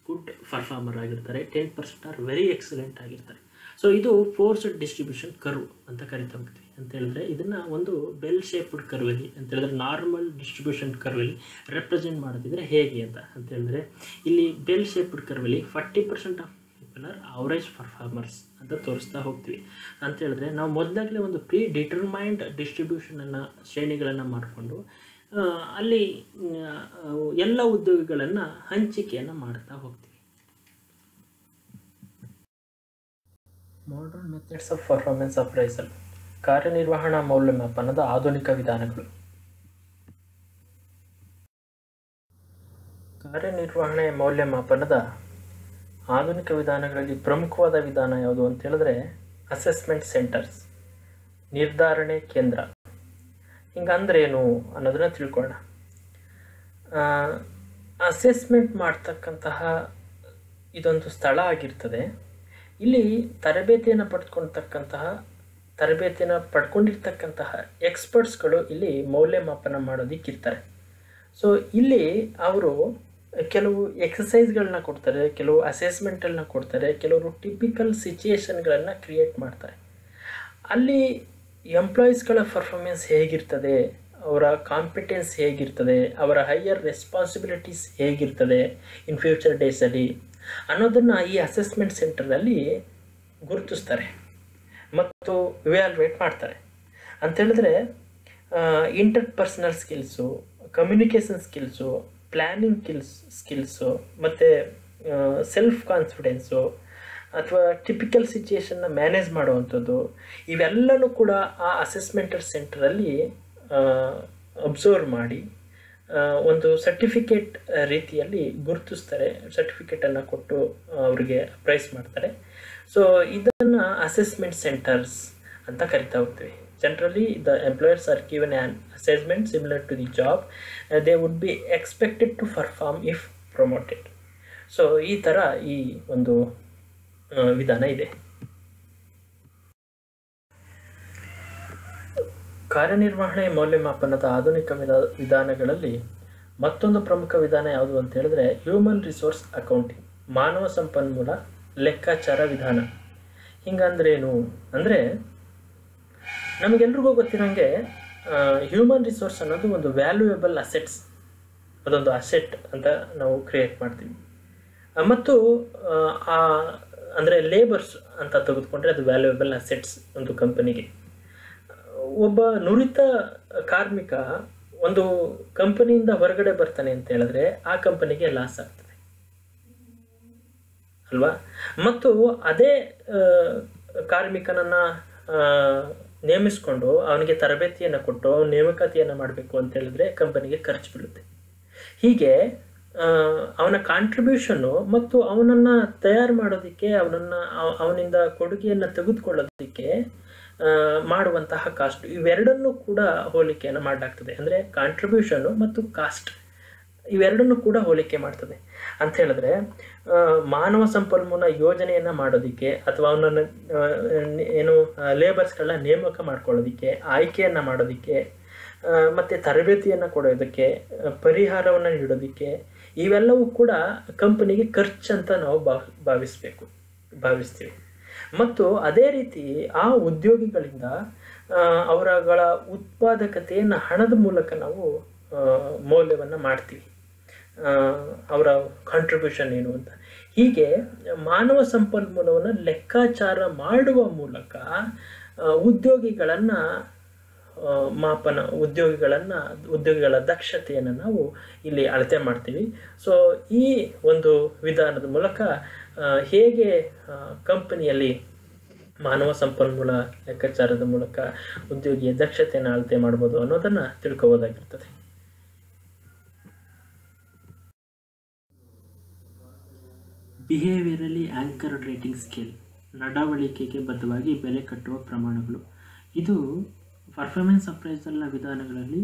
ಗುಡ್ ಪರ್ಫಾರ್ಮರ್ ಆಗಿರ್ತಾರೆ, 10% ಆರ್ ವೆರಿ ಎಕ್ಸಲೆಂಟ್ ಆಗಿರ್ತಾರೆ. ಸೊ ಇದು ಫೋರ್ಸ್ಡ್ ಡಿಸ್ಟ್ರಿಬ್ಯೂಷನ್ ಕರ್ವ್ ಅಂತ ಕರಿತಾ ಹೋಗ್ತೀವಿ. ಅಂತ ಹೇಳಿದ್ರೆ ಇದನ್ನು ಒಂದು ಬೆಲ್ ಶೇಪ್ಡ್ ಕರ್ವಲ್ಲಿ ಅಂತ ಹೇಳಿದ್ರೆ ನಾರ್ಮಲ್ ಡಿಸ್ಟ್ರಿಬ್ಯೂಷನ್ ಕರ್ವಲ್ಲಿ ರೆಪ್ರೆಸೆಂಟ್ ಮಾಡೋದಿದ್ರೆ ಹೇಗೆ ಅಂತ ಹೇಳಿದ್ರೆ, ಇಲ್ಲಿ ಬೆಲ್ ಶೇಪ್ಡ್ ಕರ್ವಲ್ಲಿ 40% of people are average performers ಅಂತ ತೋರಿಸ್ತಾ ಹೋಗ್ತೀವಿ. ಅಂತ ಹೇಳಿದ್ರೆ ನಾವು ಮೊದಲಾಗಲೇ ಒಂದು ಪ್ರೀ ಡಿಟರ್ಮೈನ್ಡ್ ಡಿಸ್ಟ್ರಿಬ್ಯೂಷನನ್ನು ಶ್ರೇಣಿಗಳನ್ನು ಮಾಡಿಕೊಂಡು ಅಲ್ಲಿ ಎಲ್ಲ ಉದ್ಯೋಗಿಗಳನ್ನು ಹಂಚಿಕೆಯನ್ನು ಮಾಡ್ತಾ ಹೋಗ್ತೀವಿ. Modern methods of performance appraisal, ಕಾರ್ಯನಿರ್ವಹಣಾ ಮೌಲ್ಯಮಾಪನದ ಆಧುನಿಕ ವಿಧಾನಗಳು. ಕಾರ್ಯನಿರ್ವಹಣೆ ಮೌಲ್ಯಮಾಪನದ ಆಧುನಿಕ ವಿಧಾನಗಳಲ್ಲಿ ಪ್ರಮುಖವಾದ ವಿಧಾನ ಯಾವುದು ಅಂತ ಹೇಳಿದ್ರೆ ಅಸೆಸ್ಮೆಂಟ್ ಸೆಂಟರ್ಸ್, ನಿರ್ಧಾರಣೆ ಕೇಂದ್ರ. ಹಿಂಗಂದ್ರೇನು ಅನ್ನೋದನ್ನ ತಿಳ್ಕೊಳ್ಳೋಣ. ಅಸೆಸ್ಮೆಂಟ್ ಮಾಡ್ತಕ್ಕಂತಹ ಇದೊಂದು ಸ್ಥಳ ಆಗಿರ್ತದೆ. ಇಲ್ಲಿ ತರಬೇತಿಯನ್ನು ಪಡ್ಕೊಂಡಿರ್ತಕ್ಕಂತಹ ಎಕ್ಸ್ಪರ್ಟ್ಸ್ಗಳು ಇಲ್ಲಿ ಮೌಲ್ಯಮಾಪನ ಮಾಡೋದಕ್ಕಿರ್ತಾರೆ. ಸೊ ಇಲ್ಲಿ ಅವರು ಕೆಲವು ಎಕ್ಸಸೈಸ್ಗಳನ್ನ ಕೊಡ್ತಾರೆ, ಕೆಲವು ಅಸೆಸ್ಮೆಂಟನ್ನು ಕೊಡ್ತಾರೆ, ಕೆಲವರು ಟಿಪಿಕಲ್ ಸಿಚುಯೇಷನ್ಗಳನ್ನು ಕ್ರಿಯೇಟ್ ಮಾಡ್ತಾರೆ. ಅಲ್ಲಿ ಎಂಪ್ಲಾಯೀಸ್ಗಳ ಪರ್ಫಾರ್ಮೆನ್ಸ್ ಹೇಗಿರ್ತದೆ, ಅವರ ಕಾಂಪಿಟೆನ್ಸ್ ಹೇಗಿರ್ತದೆ, ಅವರ ಹೈಯರ್ ರೆಸ್ಪಾನ್ಸಿಬಿಲಿಟೀಸ್ ಹೇಗಿರ್ತದೆ ಇನ್ ಫ್ಯೂಚರ್ ಡೇಸಲ್ಲಿ ಅನ್ನೋದನ್ನು ಈ ಅಸೆಸ್ಮೆಂಟ್ ಸೆಂಟರಲ್ಲಿ ಗುರುತಿಸ್ತಾರೆ ಮತ್ತು ಇವ್ಯಾಲ್ಯೂಯೇಟ್ ಮಾಡ್ತಾರೆ. ಅಂಥೇಳಿದ್ರೆ interpersonal skills, communication skills, planning skills ಮತ್ತು ಸೆಲ್ಫ್ ಕಾನ್ಫಿಡೆನ್ಸು ಅಥವಾ ಟಿಪಿಕಲ್ ಸಿಚುಯೇಷನ್ನ ಮ್ಯಾನೇಜ್ ಮಾಡುವಂಥದ್ದು, ಇವೆಲ್ಲನೂ ಕೂಡ ಆ ಅಸೆಸ್ಮೆಂಟ್ ಸೆಂಟರಲ್ಲಿ ಅಬ್ಸರ್ವ್ ಮಾಡಿ ಒಂದು ಸರ್ಟಿಫಿಕೇಟ್ ರೀತಿಯಲ್ಲಿ ಗುರುತಿಸ್ತಾರೆ. ಸರ್ಟಿಫಿಕೇಟನ್ನು ಕೊಟ್ಟು ಅವರಿಗೆ ಪ್ರೈಸ್ ಮಾಡ್ತಾರೆ. ಸೊ ಇದನ್ನು ಅಸೆಸ್ಮೆಂಟ್ ಸೆಂಟರ್ಸ್ ಅಂತ ಕರಿತಾ ಹೋಗ್ತೀವಿ. Generally the employers are given an assessment similar to the job they would be expected to perform if promoted. So ಈ ಥರ ಈ ಒಂದು ವಿಧಾನ ಇದೆ. ಕಾರ್ಯನಿರ್ವಹಣೆ ಮೌಲ್ಯಮಾಪನದ ಆಧುನಿಕ ವಿಧಾನಗಳಲ್ಲಿ ಮತ್ತೊಂದು ಪ್ರಮುಖ ವಿಧಾನ ಯಾವುದು ಅಂತ ಹೇಳಿದ್ರೆ ಹ್ಯೂಮನ್ ರಿಸೋರ್ಸ್ ಅಕೌಂಟಿಂಗ್, ಮಾನವ ಸಂಪನ್ಮೂಲ ಲೆಕ್ಕಾಚಾರ ವಿಧಾನ. ಹಿಂಗಂದ್ರೇನು ಅಂದರೆ, ನಮಗೆಲ್ರಿಗೂ ಗೊತ್ತಿರೋಂಗೆ ಹ್ಯೂಮನ್ ರಿಸೋರ್ಸ್ ಅನ್ನೋದು ಒಂದು ವ್ಯಾಲ್ಯೂಯಬಲ್ ಅಸೆಟ್ಸ್, ಅದೊಂದು ಅಸೆಟ್ ಅಂತ ನಾವು ಕ್ರಿಯೇಟ್ ಮಾಡ್ತೀವಿ. ಮತ್ತು ಅಂದರೆ ಲೇಬರ್ಸ್ ಅಂತ ತೆಗೆದುಕೊಂಡ್ರೆ ಅದು ವ್ಯಾಲ್ಯೂಯಬಲ್ ಅಸೆಟ್ಸ್ ಒಂದು ಕಂಪನಿಗೆ. ಒಬ್ಬ ನುರಿತ ಕಾರ್ಮಿಕ ಒಂದು ಕಂಪನಿಯಿಂದ ಹೊರಗಡೆ ಬರ್ತಾನೆ ಅಂತ ಹೇಳಿದ್ರೆ ಆ ಕಂಪನಿಗೆ ಲಾಸ್ ಆಗ್ತದೆ ಅಲ್ವಾ. ಮತ್ತು ಅದೇ ಕಾರ್ಮಿಕನನ್ನು ನೇಮಿಸ್ಕೊಂಡು ಅವನಿಗೆ ತರಬೇತಿಯನ್ನು ಕೊಟ್ಟು ನೇಮಕಾತಿಯನ್ನು ಮಾಡಬೇಕು ಅಂತ ಹೇಳಿದ್ರೆ ಕಂಪನಿಗೆ ಖರ್ಚು ಬೀಳುತ್ತೆ. ಹೀಗೆ ಅವನ ಕಾಂಟ್ರಿಬ್ಯೂಷನ್ನು ಮತ್ತು ಅವನನ್ನು ತಯಾರು ಮಾಡೋದಕ್ಕೆ, ಅವನಿಂದ ಕೊಡುಗೆಯನ್ನು ತೆಗೆದುಕೊಳ್ಳೋದಕ್ಕೆ ಮಾಡುವಂತಹ ಕಾಸ್ಟ್, ಇವೆರಡನ್ನೂ ಕೂಡ ಹೋಲಿಕೆಯನ್ನು ಮಾಡಲಾಗ್ತದೆ. ಅಂದರೆ ಕಾಂಟ್ರಿಬ್ಯೂಷನ್ನು ಮತ್ತು ಕಾಸ್ಟ್ ಇವೆರಡನ್ನೂ ಕೂಡ ಹೋಲಿಕೆ ಮಾಡ್ತದೆ. ಅಂತ ಹೇಳಿದ್ರೆ ಮಾನವ ಸಂಪನ್ಮೂಲ ಯೋಜನೆಯನ್ನು ಮಾಡೋದಕ್ಕೆ ಅಥವಾ ಅವನನ್ನು ಲೇಬರ್ಸ್ಗಳನ್ನ ನೇಮಕ ಮಾಡ್ಕೊಳ್ಳೋದಕ್ಕೆ, ಆಯ್ಕೆಯನ್ನು ಮಾಡೋದಕ್ಕೆ ಮತ್ತು ತರಬೇತಿಯನ್ನು ಕೊಡೋದಕ್ಕೆ, ಪರಿಹಾರವನ್ನು ನೀಡೋದಕ್ಕೆ, ಇವೆಲ್ಲವೂ ಕೂಡ ಕಂಪನಿಗೆ ಖರ್ಚಂತ ನಾವು ಭಾವಿಸ್ತೀವಿ. ಮತ್ತು ಅದೇ ರೀತಿ ಆ ಉದ್ಯೋಗಿಗಳಿಂದ ಅವರಗಳ ಉತ್ಪಾದಕತೆಯನ್ನು ಹಣದ ಮೂಲಕ ನಾವು ಮೌಲ್ಯವನ್ನು ಮಾಡ್ತೀವಿ, ಅವರ ಕಾಂಟ್ರಿಬ್ಯೂಷನ್ ಏನು ಅಂತ. ಹೀಗೆ ಮಾನವ ಸಂಪನ್ಮೂಲವನ್ನು ಲೆಕ್ಕಾಚಾರ ಮಾಡುವ ಮೂಲಕ ಉದ್ಯೋಗಿಗಳ ದಕ್ಷತೆಯನ್ನು ನಾವು ಇಲ್ಲಿ ಅಳತೆ ಮಾಡ್ತೀವಿ. ಸೊ ಈ ಒಂದು ವಿಧಾನದ ಮೂಲಕ ಹೇಗೆ ಕಂಪನಿಯಲ್ಲಿ ಮಾನವ ಸಂಪನ್ಮೂಲ ಲೆಕ್ಕಾಚಾರದ ಮೂಲಕ ಉದ್ಯೋಗಿಯ ದಕ್ಷತೆಯನ್ನು ಅಳತೆ ಮಾಡ್ಬೋದು ಅನ್ನೋದನ್ನು ತಿಳ್ಕೋಬೋದಾಗಿರ್ತದೆ. ಬಿಹೇವಿಯರಲಿ ಆ್ಯಂಕರ್ಡ್ ರೇಟಿಂಗ್ ಸ್ಕೇಲ್, ನಡವಳಿಕೆಗೆ ಬದ್ಧವಾಗಿ ಬೆಲೆ ಕಟ್ಟುವ ಪ್ರಮಾಣಗಳು. ಇದು ಪರ್ಫಾರ್ಮೆನ್ಸ್ ಅಪ್ರೈಸಲ್ನ ವಿಧಾನಗಳಲ್ಲಿ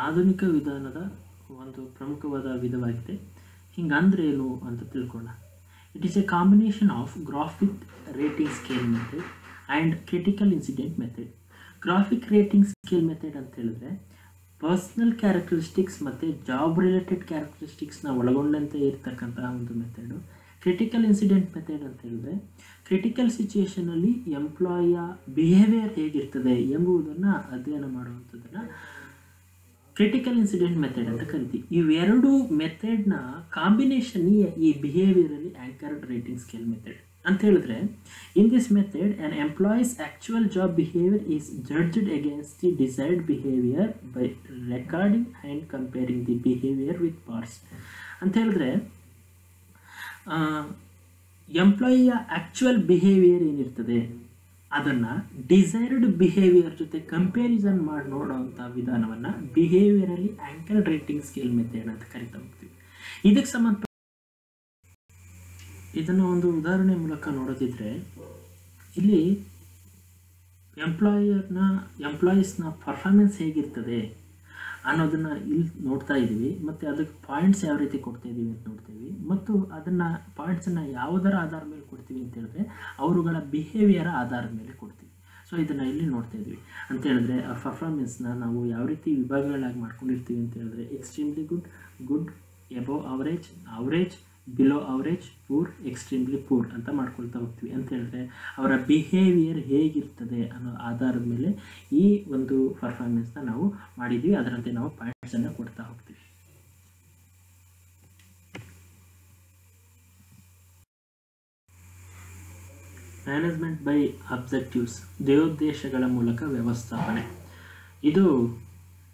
ಆಧುನಿಕ ವಿಧಾನದ ಒಂದು ಪ್ರಮುಖವಾದ ವಿಧವಾಗಿದೆ. ಹಿಂಗಂದ್ರೆ ಏನು ಅಂತ ತಿಳ್ಕೊಳ್ಳೋಣ. It is A combination of graphic rating scale method and critical incident method. Graphic rating scale method ಅಂತ ಹೇಳಿದ್ರೆ ಪರ್ಸ್ನಲ್ ಕ್ಯಾರೆಕ್ಟರಿಸ್ಟಿಕ್ಸ್ ಮತ್ತು ಜಾಬ್ ರಿಲೇಟೆಡ್ ಕ್ಯಾರೆಕ್ಟರಿಸ್ಟಿಕ್ಸ್ನ ಒಳಗೊಂಡಂತೆ ಇರ್ತಕ್ಕಂತಹ ಒಂದು ಮೆಥಡು. ಕ್ರಿಟಿಕಲ್ ಇನ್ಸಿಡೆಂಟ್ ಮೆಥಡ್ ಅಂತ ಹೇಳಿದ್ರೆ ಕ್ರಿಟಿಕಲ್ ಸಿಚುಯೇಷನಲ್ಲಿ ಎಂಪ್ಲಾಯಿಯ ಬಿಹೇವಿಯರ್ ಹೇಗಿರ್ತದೆ ಎಂಬುದನ್ನು ಅಧ್ಯಯನ ಮಾಡುವಂಥದ್ದನ್ನು ಕ್ರಿಟಿಕಲ್ ಇನ್ಸಿಡೆಂಟ್ ಮೆಥಡ್ ಅಂತ ಕರಿತೀವಿ. ಇವೆರಡು ಮೆಥಡ್ನ ಕಾಂಬಿನೇಷನ್ ಈ ಬಿಹೇವಿಯರಲಿ ಆ್ಯಂಕರ್ಡ್ ರೇಟಿಂಗ್ ಸ್ಕೇಲ್ ಮೆಥಡ್ ಅಂತ ಹೇಳಿದ್ರೆ, ಇನ್ this method an employees actual job behaviour is judged against the desired behaviour by recording and comparing the behaviour with parts. ಅಂತ ಹೇಳಿದ್ರೆ ಎಂಪ್ಲಾಯಿಯ ಆ್ಯಕ್ಚುಯಲ್ ಬಿಹೇವಿಯರ್ ಏನಿರ್ತದೆ ಅದನ್ನು ಡಿಸೈರ್ಡ್ ಬಿಹೇವಿಯರ್ ಜೊತೆ ಕಂಪ್ಯಾರಿಸನ್ ಮಾಡಿ ನೋಡೋವಂಥ ವಿಧಾನವನ್ನು ಬಿಹೇವಿಯರಲಿ ಆ್ಯಂಕರ್ಡ್ ರೇಟಿಂಗ್ ಸ್ಕೇಲ್ ಮೆಥಡ್ ಅಂತ ಕರಿತಾ ಹೋಗ್ತೀವಿ. ಇದಕ್ಕೆ ಸಂಬಂಧಪಟ್ಟ ಇದನ್ನು ಒಂದು ಉದಾಹರಣೆ ಮೂಲಕ ನೋಡೋದಿದ್ರೆ, ಇಲ್ಲಿ ಎಂಪ್ಲಾಯೀಸ್ನ ಪರ್ಫಾರ್ಮೆನ್ಸ್ ಹೇಗಿರ್ತದೆ ಅನ್ನೋದನ್ನು ಇಲ್ಲಿ ನೋಡ್ತಾ ಇದ್ದೀವಿ, ಮತ್ತು ಅದಕ್ಕೆ ಪಾಯಿಂಟ್ಸ್ ಯಾವ ರೀತಿ ಕೊಡ್ತಾ ಇದ್ದೀವಿ ಅಂತ ನೋಡ್ತೀವಿ, ಮತ್ತು ಅದನ್ನು ಪಾಯಿಂಟ್ಸನ್ನು ಯಾವುದರ ಆಧಾರದ ಮೇಲೆ ಕೊಡ್ತೀವಿ ಅಂತ ಹೇಳಿದ್ರೆ ಅವರುಗಳ ಬಿಹೇವಿಯರ ಆಧಾರದ ಮೇಲೆ ಕೊಡ್ತೀವಿ. ಸೊ ಇದನ್ನು ಇಲ್ಲಿ ನೋಡ್ತಾ ಇದ್ವಿ ಅಂತ ಹೇಳಿದ್ರೆ ಆ ಪರ್ಫಾರ್ಮೆನ್ಸ್ನ ನಾವು ಯಾವ ರೀತಿ ವಿಭಾಗಗಳಾಗಿ ಮಾಡ್ಕೊಂಡಿರ್ತೀವಿ ಅಂತ ಹೇಳಿದ್ರೆ extremely good, good, above average, average, below average, poor, extremely poor ಅಂತ ಮಾಡ್ಕೊಳ್ತಾ ಹೋಗ್ತೀವಿ. ಅಂತ ಹೇಳಿದ್ರೆ ಅವರ ಬಿಹೇವಿಯರ್ ಹೇಗಿರ್ತದೆ ಅನ್ನೋ ಆಧಾರದ ಮೇಲೆ ಈ ಒಂದು ಪರ್ಫಾರ್ಮೆನ್ಸ್ನ ನಾವು ಮಾಡಿದ್ದೀವಿ, ಅದರಂತೆ ನಾವು ಪಾಯಿಂಟ್ಸನ್ನು ಕೊಡ್ತಾ ಹೋಗ್ತೀವಿ. ಮ್ಯಾನೇಜ್ಮೆಂಟ್ ಬೈ ಅಬ್ಜೆಕ್ಟಿವ್ಸ್, ಧ್ಯೇಯೋದ್ದೇಶಗಳ ಮೂಲಕ ವ್ಯವಸ್ಥಾಪನೆ. ಇದು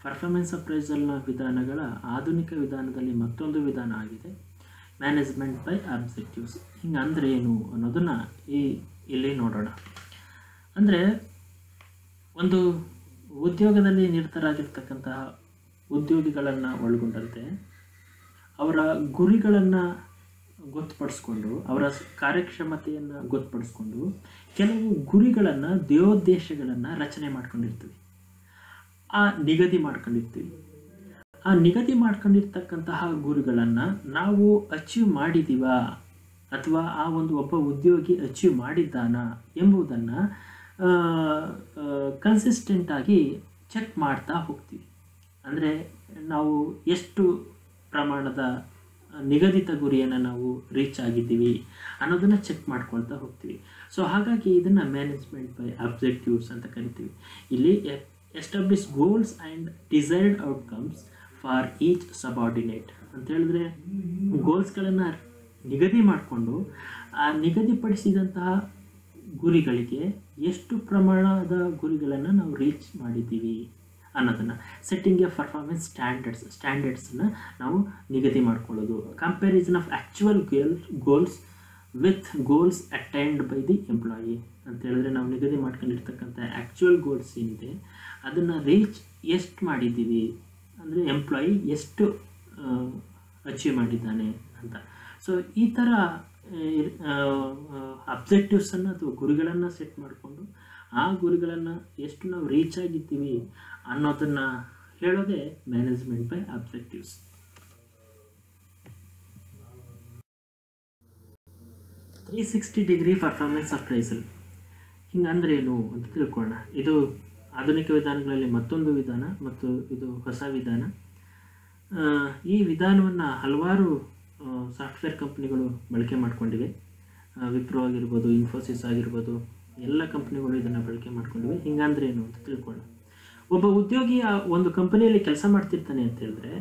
ಪರ್ಫಾರ್ಮೆನ್ಸ್ ಅಪ್ರೈಸಲ್ನ ವಿಧಾನಗಳ ಆಧುನಿಕ ವಿಧಾನದಲ್ಲಿ ಮತ್ತೊಂದು ವಿಧಾನ ಆಗಿದೆ, ಮ್ಯಾನೇಜ್ಮೆಂಟ್ ಬೈ ಅಬ್ಜೆಕ್ಟಿವ್ಸ್. ಹಿಂಗಂದ್ರೆ ಏನು ಅನ್ನೋದನ್ನು ಇಲ್ಲಿ ನೋಡೋಣ. ಅಂದರೆ ಒಂದು ಉದ್ಯೋಗದಲ್ಲಿ ನಿರತರಾಗಿರ್ತಕ್ಕಂತಹ ಉದ್ಯೋಗಿಗಳನ್ನು ಒಳಗೊಂಡಂತೆ ಅವರ ಗುರಿಗಳನ್ನು ಗೊತ್ತುಪಡಿಸ್ಕೊಂಡು ಅವರ ಕಾರ್ಯಕ್ಷಮತೆಯನ್ನು ಗೊತ್ತುಪಡಿಸ್ಕೊಂಡು ಕೆಲವು ಗುರಿಗಳನ್ನು, ಧ್ಯೇಯೋದ್ದೇಶಗಳನ್ನು ರಚನೆ ಮಾಡ್ಕೊಂಡಿರ್ತೀವಿ, ನಿಗದಿ ಮಾಡ್ಕೊಂಡಿರ್ತೀವಿ. ಆ ನಿಗದಿ ಮಾಡ್ಕೊಂಡಿರ್ತಕ್ಕಂತಹ ಗುರಿಗಳನ್ನು ನಾವು ಅಚೀವ್ ಮಾಡಿದ್ದೀವಾ ಅಥವಾ ಆ ಒಂದು ಒಬ್ಬ ಉದ್ಯೋಗಿ ಅಚೀವ್ ಮಾಡಿದ್ದಾನಾ ಎಂಬುದನ್ನು ಕನ್ಸಿಸ್ಟೆಂಟಾಗಿ ಚೆಕ್ ಮಾಡ್ತಾ ಹೋಗ್ತೀವಿ. ಅಂದರೆ ನಾವು ಎಷ್ಟು ಪ್ರಮಾಣದ ನಿಗದಿತ ಗುರಿಯನ್ನು ನಾವು ರೀಚ್ ಆಗಿದ್ದೀವಿ ಅನ್ನೋದನ್ನು ಚೆಕ್ ಮಾಡ್ಕೊಳ್ತಾ ಹೋಗ್ತೀವಿ. ಸೊ ಹಾಗಾಗಿ ಇದನ್ನು ಮ್ಯಾನೇಜ್ಮೆಂಟ್ ಬೈ ಅಬ್ಜೆಕ್ಟಿವ್ಸ್ ಅಂತ ಕರಿತೀವಿ. ಇಲ್ಲಿ establish goals and desired outcomes for each subordinate ಅಂತ ಹೇಳಿದ್ರೆ ಗೋಲ್ಸ್ಗಳನ್ನು ನಿಗದಿ ಮಾಡಿಕೊಂಡು ಆ ನಿಗದಿಪಡಿಸಿದಂತಹ ಗುರಿಗಳಿಗೆ ಎಷ್ಟು ಪ್ರಮಾಣದ ಗುರಿಗಳನ್ನು ನಾವು ರೀಚ್ ಮಾಡಿದ್ದೀವಿ ಅನ್ನೋದನ್ನು, ಸೆಟ್ಟಿಂಗ್ ಎ ಪರ್ಫಾರ್ಮೆನ್ಸ್ ಸ್ಟ್ಯಾಂಡರ್ಡ್ಸನ್ನು ನಾವು ನಿಗದಿ ಮಾಡ್ಕೊಳ್ಳೋದು, comparison of actual goals with goals attained by the employee ಅಂತ ಹೇಳಿದ್ರೆ ನಾವು ನಿಗದಿ ಮಾಡ್ಕೊಂಡಿರ್ತಕ್ಕಂಥ ಆ್ಯಕ್ಚುಯಲ್ ಗೋಲ್ಸ್ ಏನಿದೆ ಅದನ್ನು ರೀಚ್ ಎಷ್ಟು ಮಾಡಿದ್ದೀವಿ ಅಂದರೆ ಎಂಪ್ಲಾಯಿ ಎಷ್ಟು ಅಚೀವ್ ಮಾಡಿದ್ದಾನೆ ಅಂತ. ಸೊ ಈ ಥರ ಅಬ್ಜೆಕ್ಟಿವ್ಸನ್ನು ಅಥವಾ ಗುರಿಗಳನ್ನು ಸೆಟ್ ಮಾಡಿಕೊಂಡು ಆ ಗುರಿಗಳನ್ನು ಎಷ್ಟು ನಾವು ರೀಚ್ ಆಗಿದ್ದೀವಿ ಅನ್ನೋದನ್ನು ಹೇಳೋದೇ management by objectives. Three 360 performance appraisal ಹಿಂಗಂದ್ರೆ ಏನು ಅಂತ ತಿಳ್ಕೊಳ್ಳೋಣ. ಇದು ಆಧುನಿಕ ವಿಧಾನಗಳಲ್ಲಿ ಮತ್ತೊಂದು ವಿಧಾನ ಮತ್ತು ಇದು ಹೊಸ ವಿಧಾನ. ಈ ವಿಧಾನವನ್ನು ಹಲವಾರು ಸಾಫ್ಟ್ವೇರ್ ಕಂಪ್ನಿಗಳು ಬಳಕೆ ಮಾಡಿಕೊಂಡಿವೆ. ವಿಪ್ರೋ ಆಗಿರ್ಬೋದು, ಇನ್ಫೋಸಿಸ್ ಆಗಿರ್ಬೋದು, ಎಲ್ಲ ಕಂಪ್ನಿಗಳು ಇದನ್ನು ಬಳಕೆ ಮಾಡ್ಕೊಂಡಿವೆ. ಹಿಂಗಂದ್ರೆ ಏನು ಅಂತ ತಿಳ್ಕೊಳ್ಳೋಣ. ಒಬ್ಬ ಉದ್ಯೋಗಿ ಒಂದು ಕಂಪನಿಯಲ್ಲಿ ಕೆಲಸ ಮಾಡ್ತಿರ್ತಾನೆ ಅಂತ ಹೇಳಿದ್ರೆ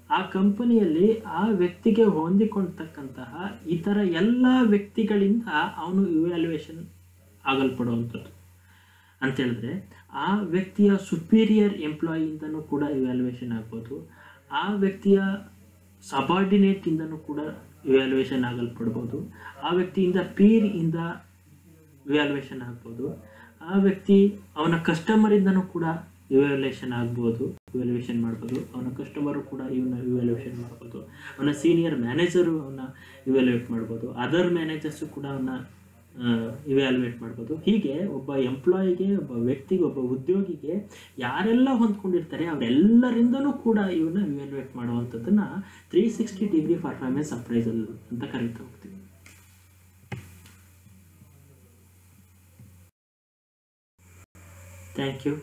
ಆ ಕಂಪನಿಯಲ್ಲಿ ಆ ವ್ಯಕ್ತಿಗೆ ಹೊಂದಿಕೊಳ್ತಕ್ಕಂತಹ ಇತರ ಎಲ್ಲ ವ್ಯಕ್ತಿಗಳಿಂದ ಅವನು ಇವ್ಯಾಲ್ಯೂಯೇಷನ್ ಆಗಲ್ಪಡುವಂಥದ್ದು. ಅಂತೇಳಿದ್ರೆ ಆ ವ್ಯಕ್ತಿಯ ಸುಪೀರಿಯರ್ ಎಂಪ್ಲಾಯಿಯಿಂದನೂ ಕೂಡ ಇವ್ಯಾಲ್ಯೂಯೇಷನ್ ಆಗ್ಬೋದು, ಆ ವ್ಯಕ್ತಿಯ ಸಬಾರ್ಡಿನೇಟಿಂದನೂ ಕೂಡ ಇವ್ಯಾಲ್ಯೂಯೇಷನ್ ಆಗಲ್ಪಡ್ಬೋದು, ಆ ವ್ಯಕ್ತಿಯಿಂದ ಪೀರಿಂದ ಇವ್ಯಾಲ್ಯೂಯೇಷನ್ ಆಗ್ಬೋದು, ಆ ವ್ಯಕ್ತಿ ಅವನ ಕಸ್ಟಮರಿಂದನೂ ಕೂಡ ಇವ್ಯಾಲ್ಯೂಯೇಷನ್ ಆಗ್ಬೋದು. ಇವ್ಯಾಲ್ಯೂಯೇಷನ್ ಮಾಡ್ಬೋದು, ಅವನ ಕಸ್ಟಮರು ಕೂಡ ಇವನ್ನ ಇವ್ಯಾಲ್ಯೂಯೇಷನ್ ಮಾಡ್ಬೋದು, ಅವನ ಸೀನಿಯರ್ ಮ್ಯಾನೇಜರು ಅವನ್ನ ಇವ್ಯಾಲ್ಯೂಯೇಟ್ ಮಾಡ್ಬೋದು, ಅದರ್ ಮ್ಯಾನೇಜರ್ಸು ಕೂಡ ಅವನ್ನ ಇವ್ಯಾಲ್ಯೂಯೇಟ್ ಮಾಡ್ಬೋದು. ಹೀಗೆ ಒಬ್ಬ ಎಂಪ್ಲಾಯಿಗೆ, ಒಬ್ಬ ವ್ಯಕ್ತಿಗೆ, ಒಬ್ಬ ಉದ್ಯೋಗಿಗೆ ಯಾರೆಲ್ಲ ಹೊಂದ್ಕೊಂಡಿರ್ತಾರೆ ಅವರೆಲ್ಲರಿಂದನೂ ಕೂಡ ಇವನ್ನ ಇವ್ಯಾಲ್ಯೂಯೇಟ್ ಮಾಡುವಂಥದ್ದನ್ನು 360 ಡಿಗ್ರಿ ಪರ್ಫಾರ್ಮೆನ್ಸ್ ಅಪ್ರೈಸಲ್ ಅಂತ ಕರೀತಾ ಹೋಗ್ತೀವಿ. Thank you.